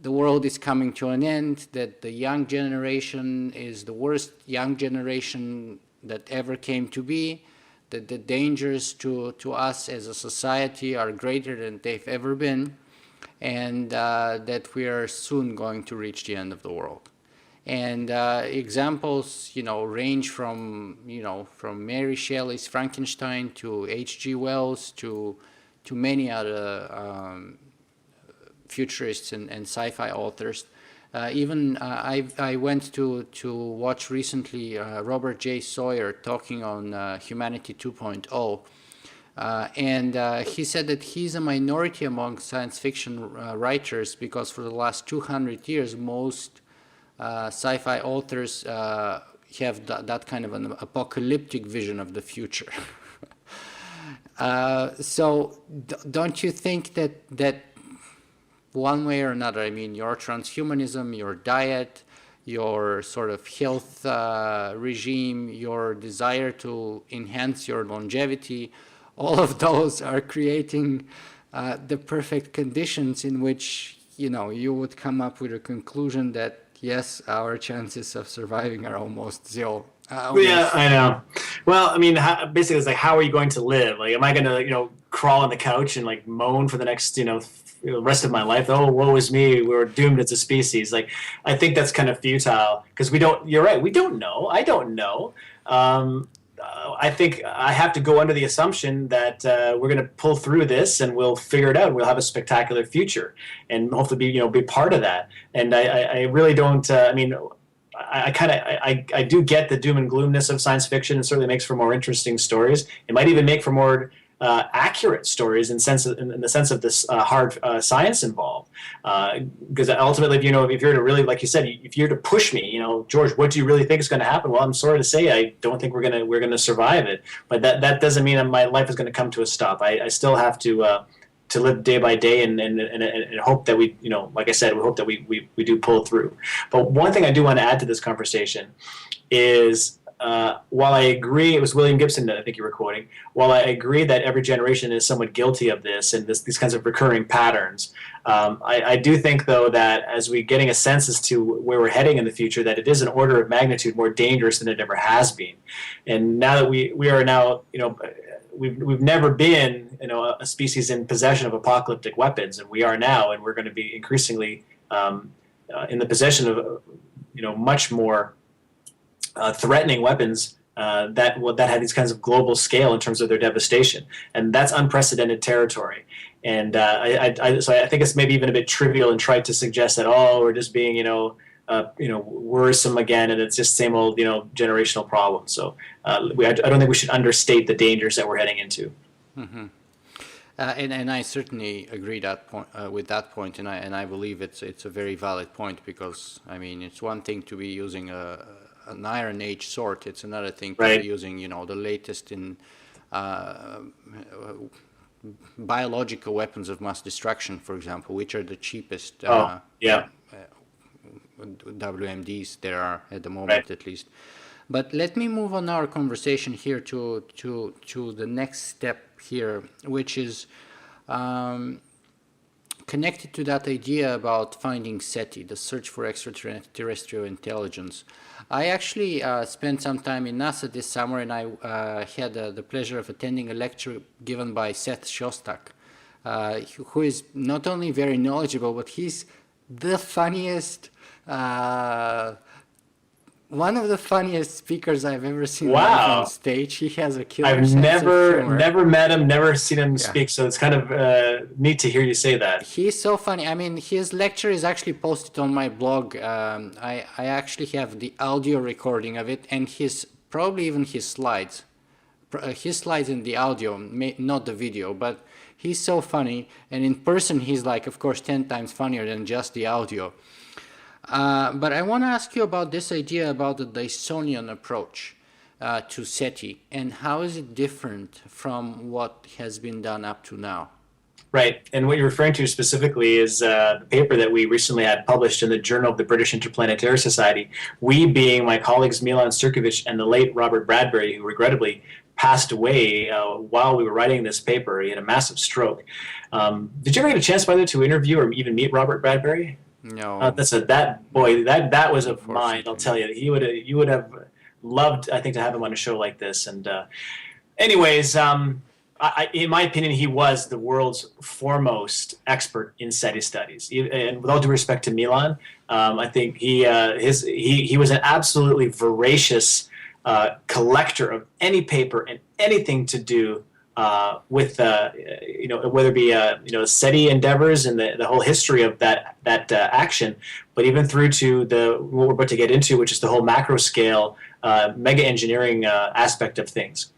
the world is coming to an end, that the young generation is the worst young generation that ever came to be, that the dangers to us as a society are greater than they've ever been, and that we are soon going to reach the end of the world. And examples, range from Mary Shelley's Frankenstein to H.G. Wells to many other futurists and sci-fi authors. I went to watch recently Robert J. Sawyer talking on Humanity 2.0, and he said that he's a minority among science fiction writers because for the last 200 years, most sci-fi authors have that kind of an apocalyptic vision of the future. So don't you think that one way or another, I mean, your transhumanism, your diet, your sort of health regime, your desire to enhance your longevity, all of those are creating the perfect conditions in which, you would come up with a conclusion that, yes, our chances of surviving are almost zero. Yeah, I know. Well, I mean, basically, it's like, how are you going to live? Like, am I going to, crawl on the couch and like moan for the next, rest of my life? Oh, woe is me. We're doomed as a species. Like, I think that's kind of futile because you're right. We don't know. I don't know. I think I have to go under the assumption that we're going to pull through this and we'll figure it out. We'll have a spectacular future and hopefully be part of that. And I really don't, I do get the doom and gloomness of science fiction. It certainly makes for more interesting stories. It might even make for more accurate stories in the sense of this hard science involved. Because ultimately, if you're to really, like you said, if you're to push me, George, what do you really think is going to happen? Well, I'm sorry to say, I don't think we're going to survive it. But that doesn't mean my life is going to come to a stop. I still have to live day by day and hope that we, like I said, we hope that we do pull through. But one thing I do want to add to this conversation is, while I agree, it was William Gibson that I think you were quoting, while I agree that every generation is somewhat guilty of this and these kinds of recurring patterns, I do think, though, that as we're getting a sense as to where we're heading in the future, that it is an order of magnitude more dangerous than it ever has been. And now that we are now, we've never been, a species in possession of apocalyptic weapons, and we are now, and we're going to be increasingly in the possession of, much more threatening weapons that have these kinds of global scale in terms of their devastation, and that's unprecedented territory. And so I think it's maybe even a bit trivial and trite to suggest that we're just being worrisome again, and it's just same old generational problems. So I don't think we should understate the dangers that we're heading into. Mm-hmm. And I certainly agree with that point, and I believe it's a very valid point, because I mean, it's one thing to be using a an Iron Age sort. It's another thing to Right. be using, the latest in uh, biological weapons of mass destruction, for example, which are the cheapest Oh, yeah. WMDs there are at the Right. moment, at least. But let me move on our conversation here to the next step here, which is connected to that idea about finding SETI, the search for extraterrestrial intelligence. I actually spent some time in NASA this summer, and I had the pleasure of attending a lecture given by Seth Shostak, who is not only very knowledgeable, but he's the funniest, one of the funniest speakers I've ever seen live on Wow. stage. He has a killer I've sense of humor. never met him, never seen him Yeah. speak. So it's kind of neat to hear you say that. He's so funny. I mean, his lecture is actually posted on my blog. I actually have the audio recording of it, and probably even his slides. His slides and the audio, not the video, but he's so funny. And in person, he's like, of course, 10 times funnier than just the audio. But I want to ask you about this idea about the Dysonian approach to SETI, and how is it different from what has been done up to now? Right. And what you're referring to specifically is the paper that we recently had published in the Journal of the British Interplanetary Society. We being my colleagues Milan Sirkovic and the late Robert Bradbury, who regrettably passed away while we were writing this paper. He had a massive stroke. Did you ever get a chance, by the way, to interview or even meet Robert Bradbury? No. That was a mind. I'll tell you, you would have loved, I think, to have him on a show like this. And anyways, in my opinion, he was the world's foremost expert in SETI studies. And with all due respect to Milan, I think he was an absolutely voracious collector of any paper and anything to do with whether it be SETI endeavors and the whole history of that action, but even through to what we're about to get into, which is the whole macro scale mega engineering aspect of things.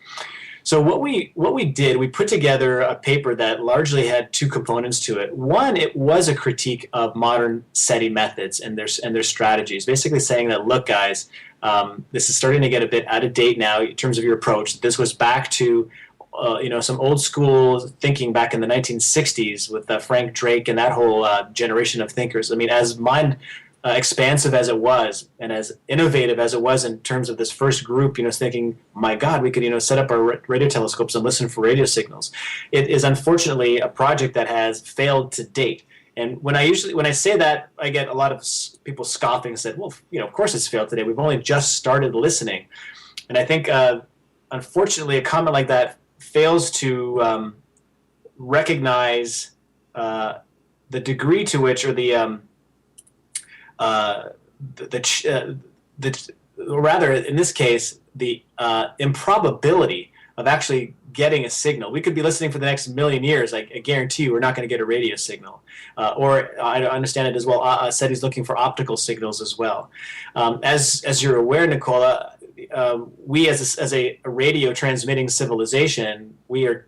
So what we did, we put together a paper that largely had two components to it. One, it was a critique of modern SETI methods and their strategies, basically saying that, look, guys, this is starting to get a bit out of date now in terms of your approach. This was back to some old school thinking back in the 1960s with Frank Drake and that whole generation of thinkers. I mean, as mind expansive as it was and as innovative as it was in terms of this first group, thinking, my God, we could, set up our radio telescopes and listen for radio signals. It is unfortunately a project that has failed to date. And when I say that, I get a lot of people scoffing and said, well, of course it's failed today. We've only just started listening. And I think, unfortunately, a comment like that fails to recognize the degree to which, or rather, in this case, the improbability of actually getting a signal. We could be listening for the next million years. I guarantee you we're not going to get a radio signal. Or I understand it as well, SETI's looking for optical signals as well. As you're aware, Nicola, we as a radio transmitting civilization,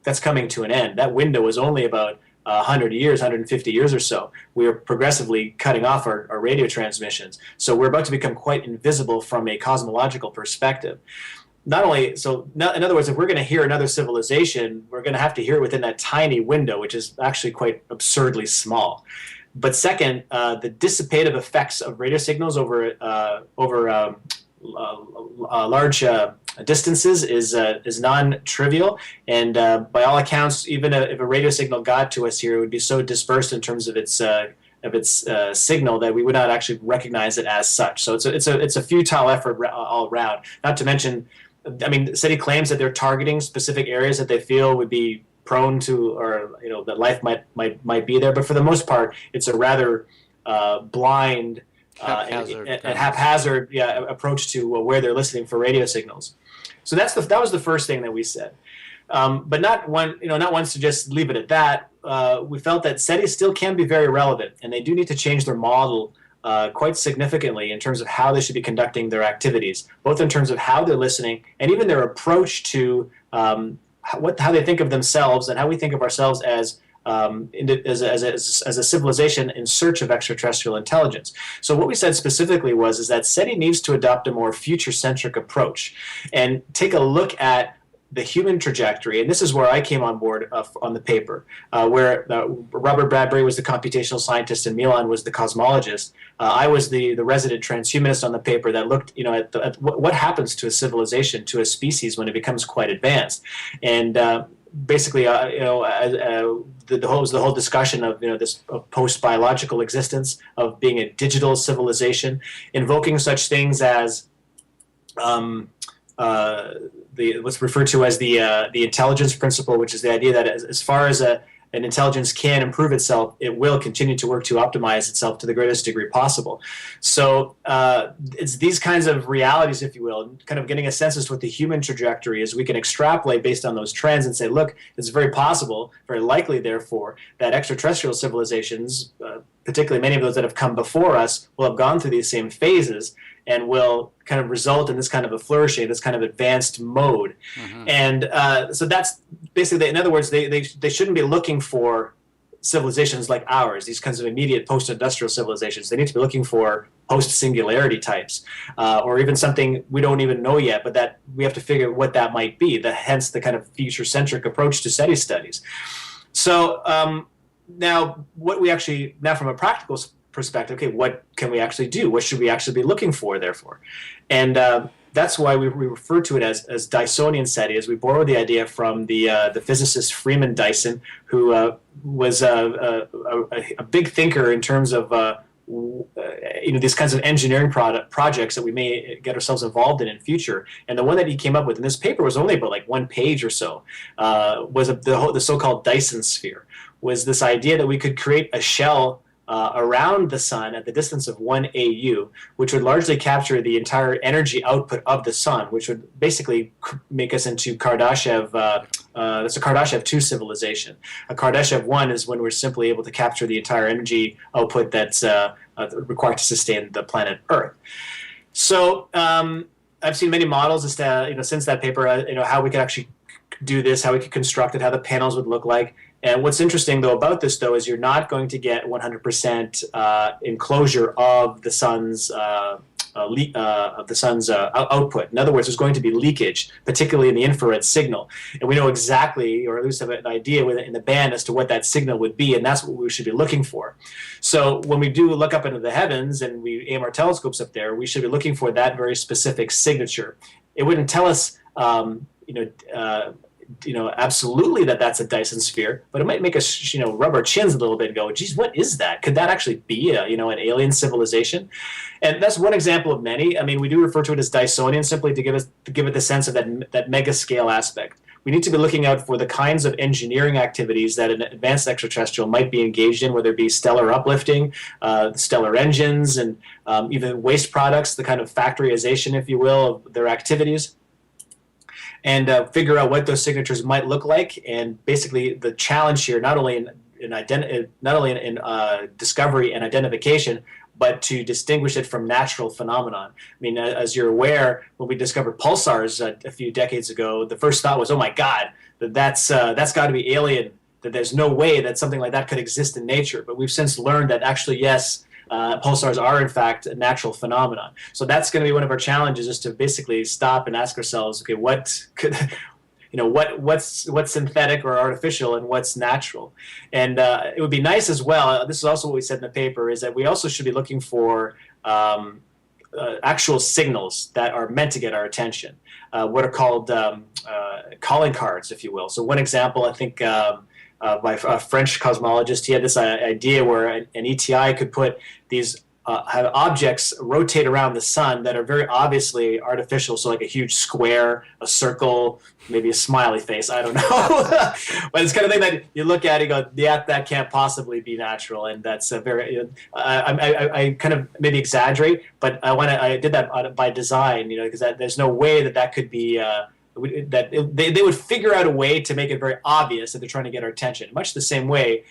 that's coming to an end. That window is only about 100 years, 150 years or so. We are progressively cutting off our radio transmissions. So we're about to become quite invisible from a cosmological perspective. In other words, if we're going to hear another civilization, we're going to have to hear it within that tiny window, which is actually quite absurdly small. But second, the dissipative effects of radio signals over large distances is non-trivial, and by all accounts, even if a radio signal got to us here, it would be so dispersed in terms of its signal that we would not actually recognize it as such. So it's a futile effort all around. Not to mention, I mean, SETI claims that they're targeting specific areas that they feel would be prone to, or that life might be there. But for the most part, it's a rather blind haphazard approach to where they're listening for radio signals. So that was the first thing that we said. But not once to just leave it at that. We felt that SETI still can be very relevant, and they do need to change their model quite significantly in terms of how they should be conducting their activities, both in terms of how they're listening and even their approach to how they think of themselves and how we think of ourselves as as a civilization in search of extraterrestrial intelligence. So what we said specifically is that SETI needs to adopt a more future-centric approach and take a look at the human trajectory, and this is where I came on board on the paper, where Robert Bradbury was the computational scientist and Milan was the cosmologist. I was the resident transhumanist on the paper that looked, at what happens to a civilization, to a species when it becomes quite advanced, and basically, the whole discussion of this post-biological existence, of being a digital civilization, invoking such things as what's referred to as the intelligence principle, which is the idea that as far as an intelligence can improve itself, it will continue to work to optimize itself to the greatest degree possible. So it's these kinds of realities, if you will, and kind of getting a sense as to what the human trajectory is. We can extrapolate based on those trends and say, look, it's very possible, very likely, therefore, that extraterrestrial civilizations, particularly many of those that have come before us, will have gone through these same phases and will kind of result in this kind of a flourishing, this kind of advanced mode. Mm-hmm. And so that's basically, in other words, they shouldn't be looking for civilizations like ours, these kinds of immediate post-industrial civilizations. They need to be looking for post-singularity types, or even something we don't even know yet, but that we have to figure out what that might be, hence the kind of future-centric approach to SETI studies. So now from a practical perspective, okay, what can we actually do? What should we actually be looking for, therefore? And that's why we refer to it as Dysonian SETI, as we borrow the idea from the physicist Freeman Dyson, who was a big thinker in terms of these kinds of engineering projects that we may get ourselves involved in future. And the one that he came up with in this paper was only about like 1 page or so, was the so-called Dyson sphere, was this idea that we could create a shell around the sun at the distance of 1 AU, which would largely capture the entire energy output of the sun, which would basically make us into Kardashev. That's a Kardashev 2 civilization. A Kardashev 1 is when we're simply able to capture the entire energy output that's required to sustain the planet Earth. So I've seen many models as to, since that paper, how we could actually do this, how we could construct it, how the panels would look like. And what's interesting, though, about this, though, is you're not going to get 100% enclosure of the sun's output. In other words, there's going to be leakage, particularly in the infrared signal. And we know exactly, or at least have an idea in the band as to what that signal would be, and that's what we should be looking for. So when we do look up into the heavens and we aim our telescopes up there, we should be looking for that very specific signature. It wouldn't tell us absolutely that's a Dyson sphere, but it might make us, rub our chins a little bit and go, geez, what is that? Could that actually be an alien civilization? And that's one example of many. I mean, we do refer to it as Dysonian simply to give it the sense of that mega scale aspect. We need to be looking out for the kinds of engineering activities that an advanced extraterrestrial might be engaged in, whether it be stellar uplifting, stellar engines, and even waste products, the kind of factoryization, if you will, of their activities. And figure out what those signatures might look like, and basically the challenge here, not only in discovery and identification, but to distinguish it from natural phenomenon. I mean, as you're aware, when we discovered pulsars a few decades ago, the first thought was, oh my God, that's got to be alien. That there's no way that something like that could exist in nature. But we've since learned that actually, yes. Pulsars are in fact a natural phenomenon. So that's going to be one of our challenges, is to basically stop and ask ourselves, okay, what could, what's synthetic or artificial and what's natural? And it would be nice as well. This is also what we said in the paper, is that we also should be looking for actual signals that are meant to get our attention. What are called calling cards, if you will. So one example, I think. By a French cosmologist, he had this idea where an ETI could put these have objects rotate around the sun that are very obviously artificial, so like a huge square, a circle, maybe a smiley face, I don't know. But it's kind of thing that you look at and go, yeah, that can't possibly be natural, and that's a very, I kind of maybe exaggerate, but I did that by design, because there's no way that could be they would figure out a way to make it very obvious that they're trying to get our attention, much the same way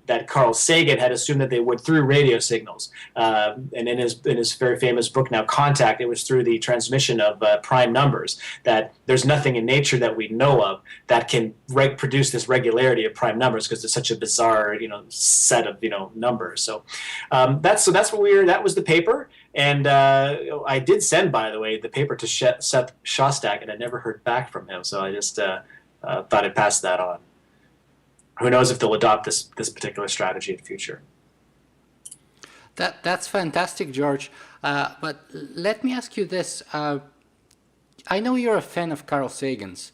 that Carl Sagan had assumed that they would through radio signals. And in his very famous book now, Contact, it was through the transmission of prime numbers, that there's nothing in nature that we know of that can produce this regularity of prime numbers, because it's such a bizarre, set of, numbers. So that's that was the paper. And I did send, by the way, the paper to Seth Shostak, and I never heard back from him. So I just thought I'd pass that on. Who knows if they'll adopt this particular strategy in the future. That's fantastic, George. But let me ask you this. I know you're a fan of Carl Sagan's,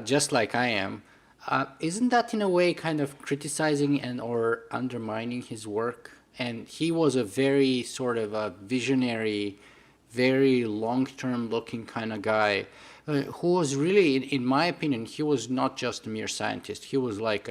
just like I am. Isn't that in a way kind of criticizing and or undermining his work? And he was a very sort of a visionary, very long-term looking kind of guy, who was really, in my opinion, he was not just a mere scientist. He was like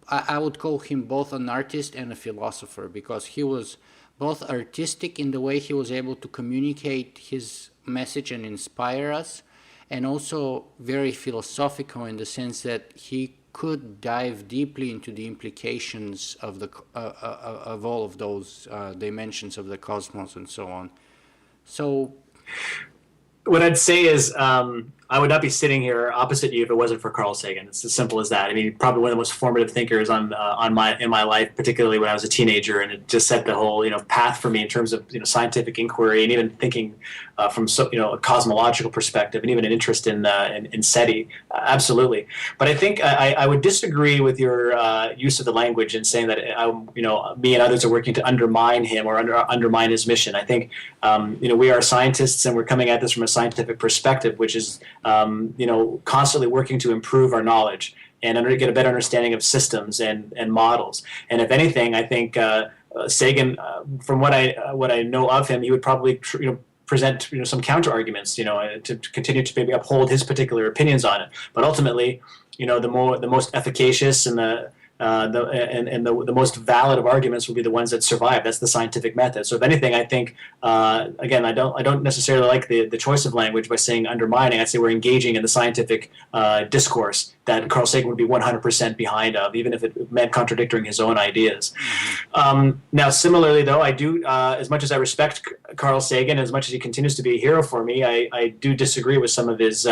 I would call him both an artist and a philosopher, because he was both artistic in the way he was able to communicate his message and inspire us, and also very philosophical in the sense that he could dive deeply into the implications of of all of those dimensions of the cosmos and so on. So, what I'd say is, I would not be sitting here opposite you if it wasn't for Carl Sagan. It's as simple as that. I mean, probably one of the most formative thinkers in my life, particularly when I was a teenager, and it just set the whole path for me in terms of scientific inquiry, and even thinking from a cosmological perspective, and even an interest in SETI. Absolutely. But I think I would disagree with your use of the language in saying that me and others are working to undermine him or undermine his mission. I think we are scientists, and we're coming at this from a scientific perspective, which is constantly working to improve our knowledge and get a better understanding of systems and models. And if anything, I think Sagan, from what I know of him, he would probably present some counter arguments, to continue to maybe uphold his particular opinions on it. But ultimately, the most efficacious and the most valid of arguments will be the ones that survive. That's the scientific method. So if anything, I think again, I don't necessarily like the choice of language by saying undermining. I'd say we're engaging in the scientific discourse that Carl Sagan would be 100% behind of, even if it meant contradicting his own ideas. Now, similarly, though, I do, as much as I respect Carl Sagan, as much as he continues to be a hero for me, I do disagree with some of his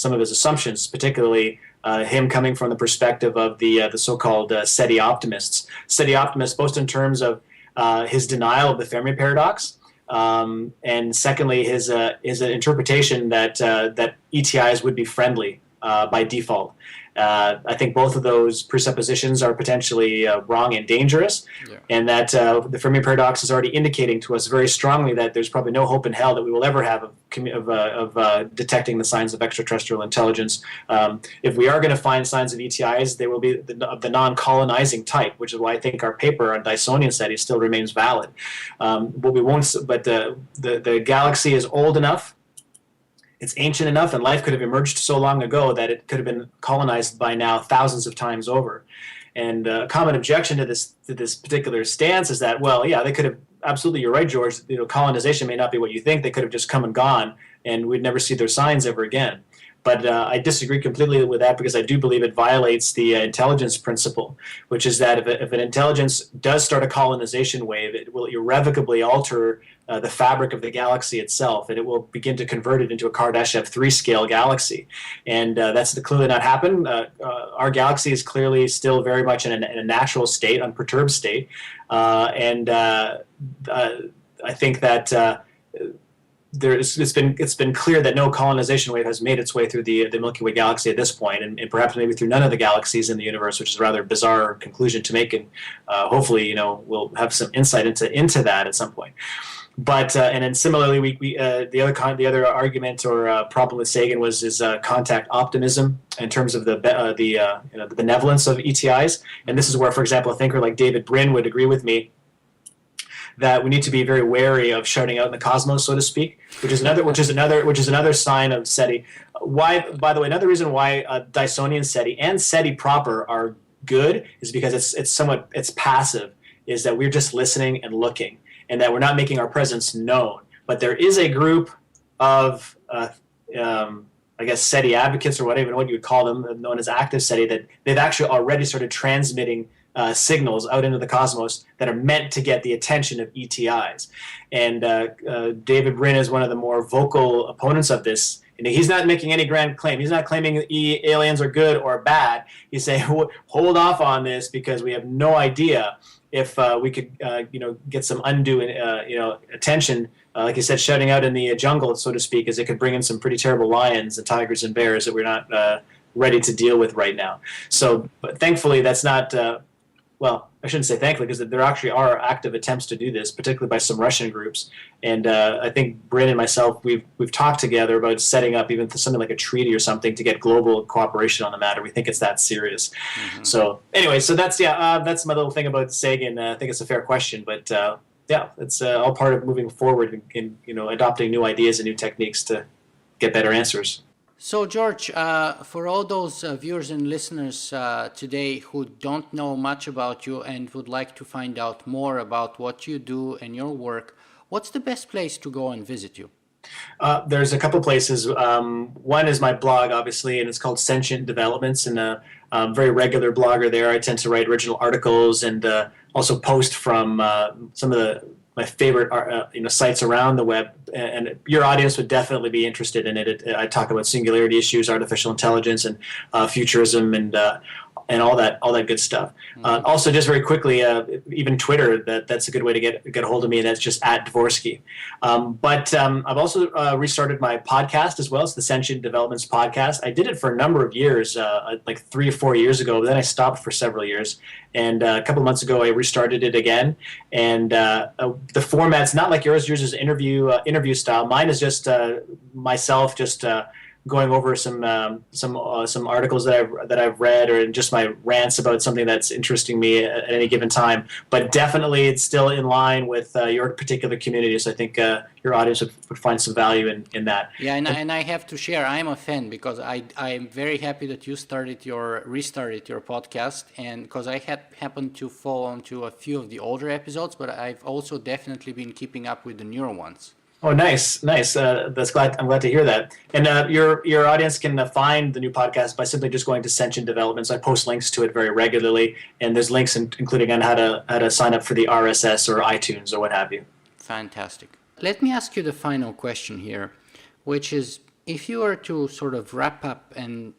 assumptions, particularly him coming from the perspective of the so-called SETI optimists. SETI optimists, both in terms of his denial of the Fermi paradox, and secondly, his interpretation that ETIs would be friendly by default. I think both of those presuppositions are potentially wrong and dangerous, and that the Fermi paradox is already indicating to us very strongly that there's probably no hope in hell that we will ever have of detecting the signs of extraterrestrial intelligence. If we are going to find signs of ETIs, they will be of the non-colonizing type, which is why I think our paper on Dysonian SETI still remains valid. But we won't. But the galaxy is old enough. It's ancient enough, and life could have emerged so long ago that it could have been colonized by now thousands of times over. And a common objection to this particular stance is that, well, yeah, they could have, absolutely, you're right, George, colonization may not be what you think. They could have just come and gone, and we'd never see their signs ever again. But I disagree completely with that, because I do believe it violates the intelligence principle, which is that if an intelligence does start a colonization wave, it will irrevocably alter the fabric of the galaxy itself, and it will begin to convert it into a Kardashev 3-scale galaxy. And that's clearly not happened. Our galaxy is clearly still very much in a natural state, unperturbed state. And I think that it's been clear that no colonization wave has made its way through the Milky Way galaxy at this point, and perhaps maybe through none of the galaxies in the universe, which is a rather bizarre conclusion to make, and hopefully we'll have some insight into that at some point. But and then similarly, the other argument or problem with Sagan was his contact optimism in terms of the benevolence of ETIs, and this is where, for example, a thinker like David Brin would agree with me that we need to be very wary of shouting out in the cosmos, so to speak, which is another sign of SETI. Why, by the way, another reason why Dysonian SETI and SETI proper are good is because it's passive. Is that we're just listening and looking, and that we're not making our presence known. But there is a group of I guess SETI advocates, or whatever what you would call them, known as active SETI, that they've actually already started transmitting signals out into the cosmos that are meant to get the attention of ETIs. And David Brin is one of the more vocal opponents of this. He's not making any grand claim. He's not claiming aliens are good or bad. He's saying, hold off on this because we have no idea if we could, get some undue, attention. Like you said, shouting out in the jungle, so to speak, as it could bring in some pretty terrible lions and tigers and bears that we're not ready to deal with right now. So, but thankfully, that's not. Well, I shouldn't say thankfully, because there actually are active attempts to do this, particularly by some Russian groups. And I think Bryn and myself, we've talked together about setting up even something like a treaty or something to get global cooperation on the matter. We think it's that serious. Mm-hmm. So anyway, so that's that's my little thing about Sagan. I think it's a fair question, but it's all part of moving forward and adopting new ideas and new techniques to get better answers. So, George, for all those viewers and listeners today who don't know much about you and would like to find out more about what you do and your work, what's the best place to go and visit you? There's a couple places. One is my blog, obviously, and it's called Sentient Developments, and I'm a very regular blogger there. I tend to write original articles and also post from some of my favorite sites around the web, and your audience would definitely be interested in it. I talk about singularity issues, artificial intelligence, and futurism, and all that good stuff. Mm-hmm. Also, just very quickly, even Twitter, that's a good way to get a hold of me, and that's just at Dvorsky. But I've also restarted my podcast as well. It's the Sentient Developments podcast. I did it for a number of years, like 3 or 4 years ago, but then I stopped for several years. And a couple of months ago, I restarted it again. And the format's not like yours. Yours is interview style. Mine is just myself just going over some articles that I've read, or just my rants about something that's interesting me at any given time. But definitely, it's still in line with your particular community. So I think your audience would find some value in that. Yeah, and I have to share, I'm a fan, because I'm very happy that you restarted your podcast, and because I happened to fall onto a few of the older episodes, but I've also definitely been keeping up with the newer ones. Oh, nice. I'm glad to hear that. And your audience can find the new podcast by simply just going to Sentient Developments. I post links to it very regularly, and there's links including on how to sign up for the RSS or iTunes or what have you. Fantastic. Let me ask you the final question here, which is, if you were to sort of wrap up, and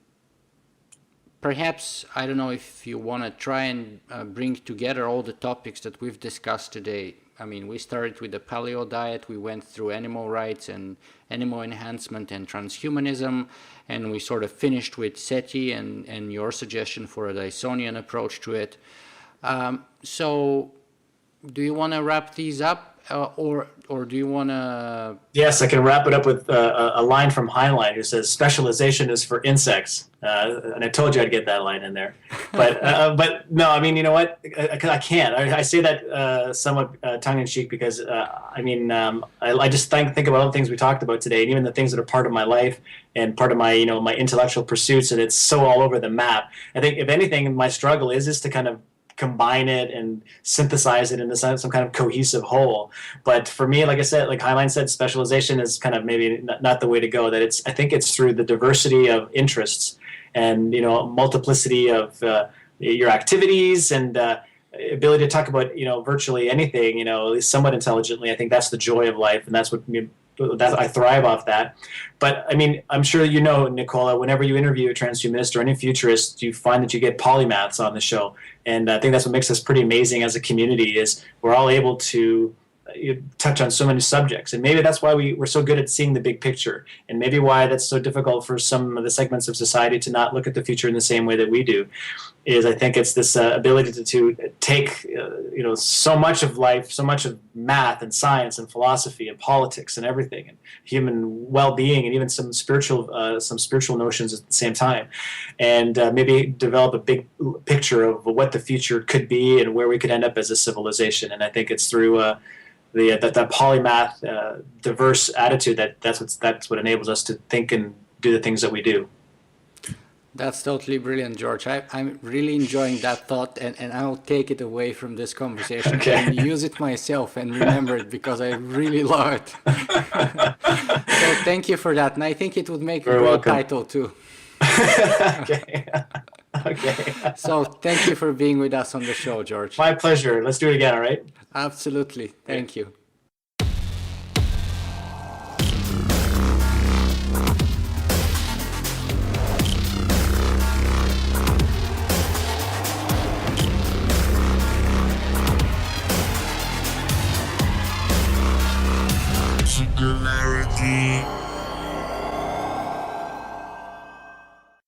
perhaps, I don't know if you want to try and bring together all the topics that we've discussed today. I mean, we started with the paleo diet, we went through animal rights and animal enhancement and transhumanism, and we sort of finished with SETI and your suggestion for a Dysonian approach to it. So do you want to wrap these up, or do you want to... Yes, I can wrap it up with a line from Heinlein who says, "Specialization is for insects." And I told you I'd get that line in there. But no, I mean, you know what? I can't. I say that somewhat tongue-in-cheek because, I just think about all the things we talked about today, and even the things that are part of my life and part of my, my intellectual pursuits, and it's so all over the map. I think, if anything, my struggle is to kind of combine it and synthesize it into some kind of cohesive whole. But for me, like I said, like Heinlein said, specialization is kind of maybe not the way to go. That I think it's through the diversity of interests and multiplicity of your activities and ability to talk about virtually anything somewhat intelligently. I think that's the joy of life, and that's what I thrive off that. But I mean, I'm sure Nicola, whenever you interview a transhumanist or any futurist, you find that you get polymaths on the show. And I think that's what makes us pretty amazing as a community, is we're all able to touch on so many subjects. And maybe that's why we're so good at seeing the big picture, and maybe why that's so difficult for some of the segments of society to not look at the future in the same way that we do. Is I think it's this ability to take so much of life, so much of math and science and philosophy and politics and everything, and human well-being, and even some spiritual notions at the same time, and maybe develop a big picture of what the future could be and where we could end up as a civilization. And I think it's through that polymath, diverse attitude that's what enables us to think and do the things that we do. That's totally brilliant, George. I'm really enjoying that thought, and I'll take it away from this conversation and Okay. use it myself and remember it because I really love it. So thank you for that. And I think it would make a Very great welcome. title too. Okay. Okay. So thank you for being with us on the show, George. My pleasure. Let's do it again, all right? Absolutely. Thank you. Singularity.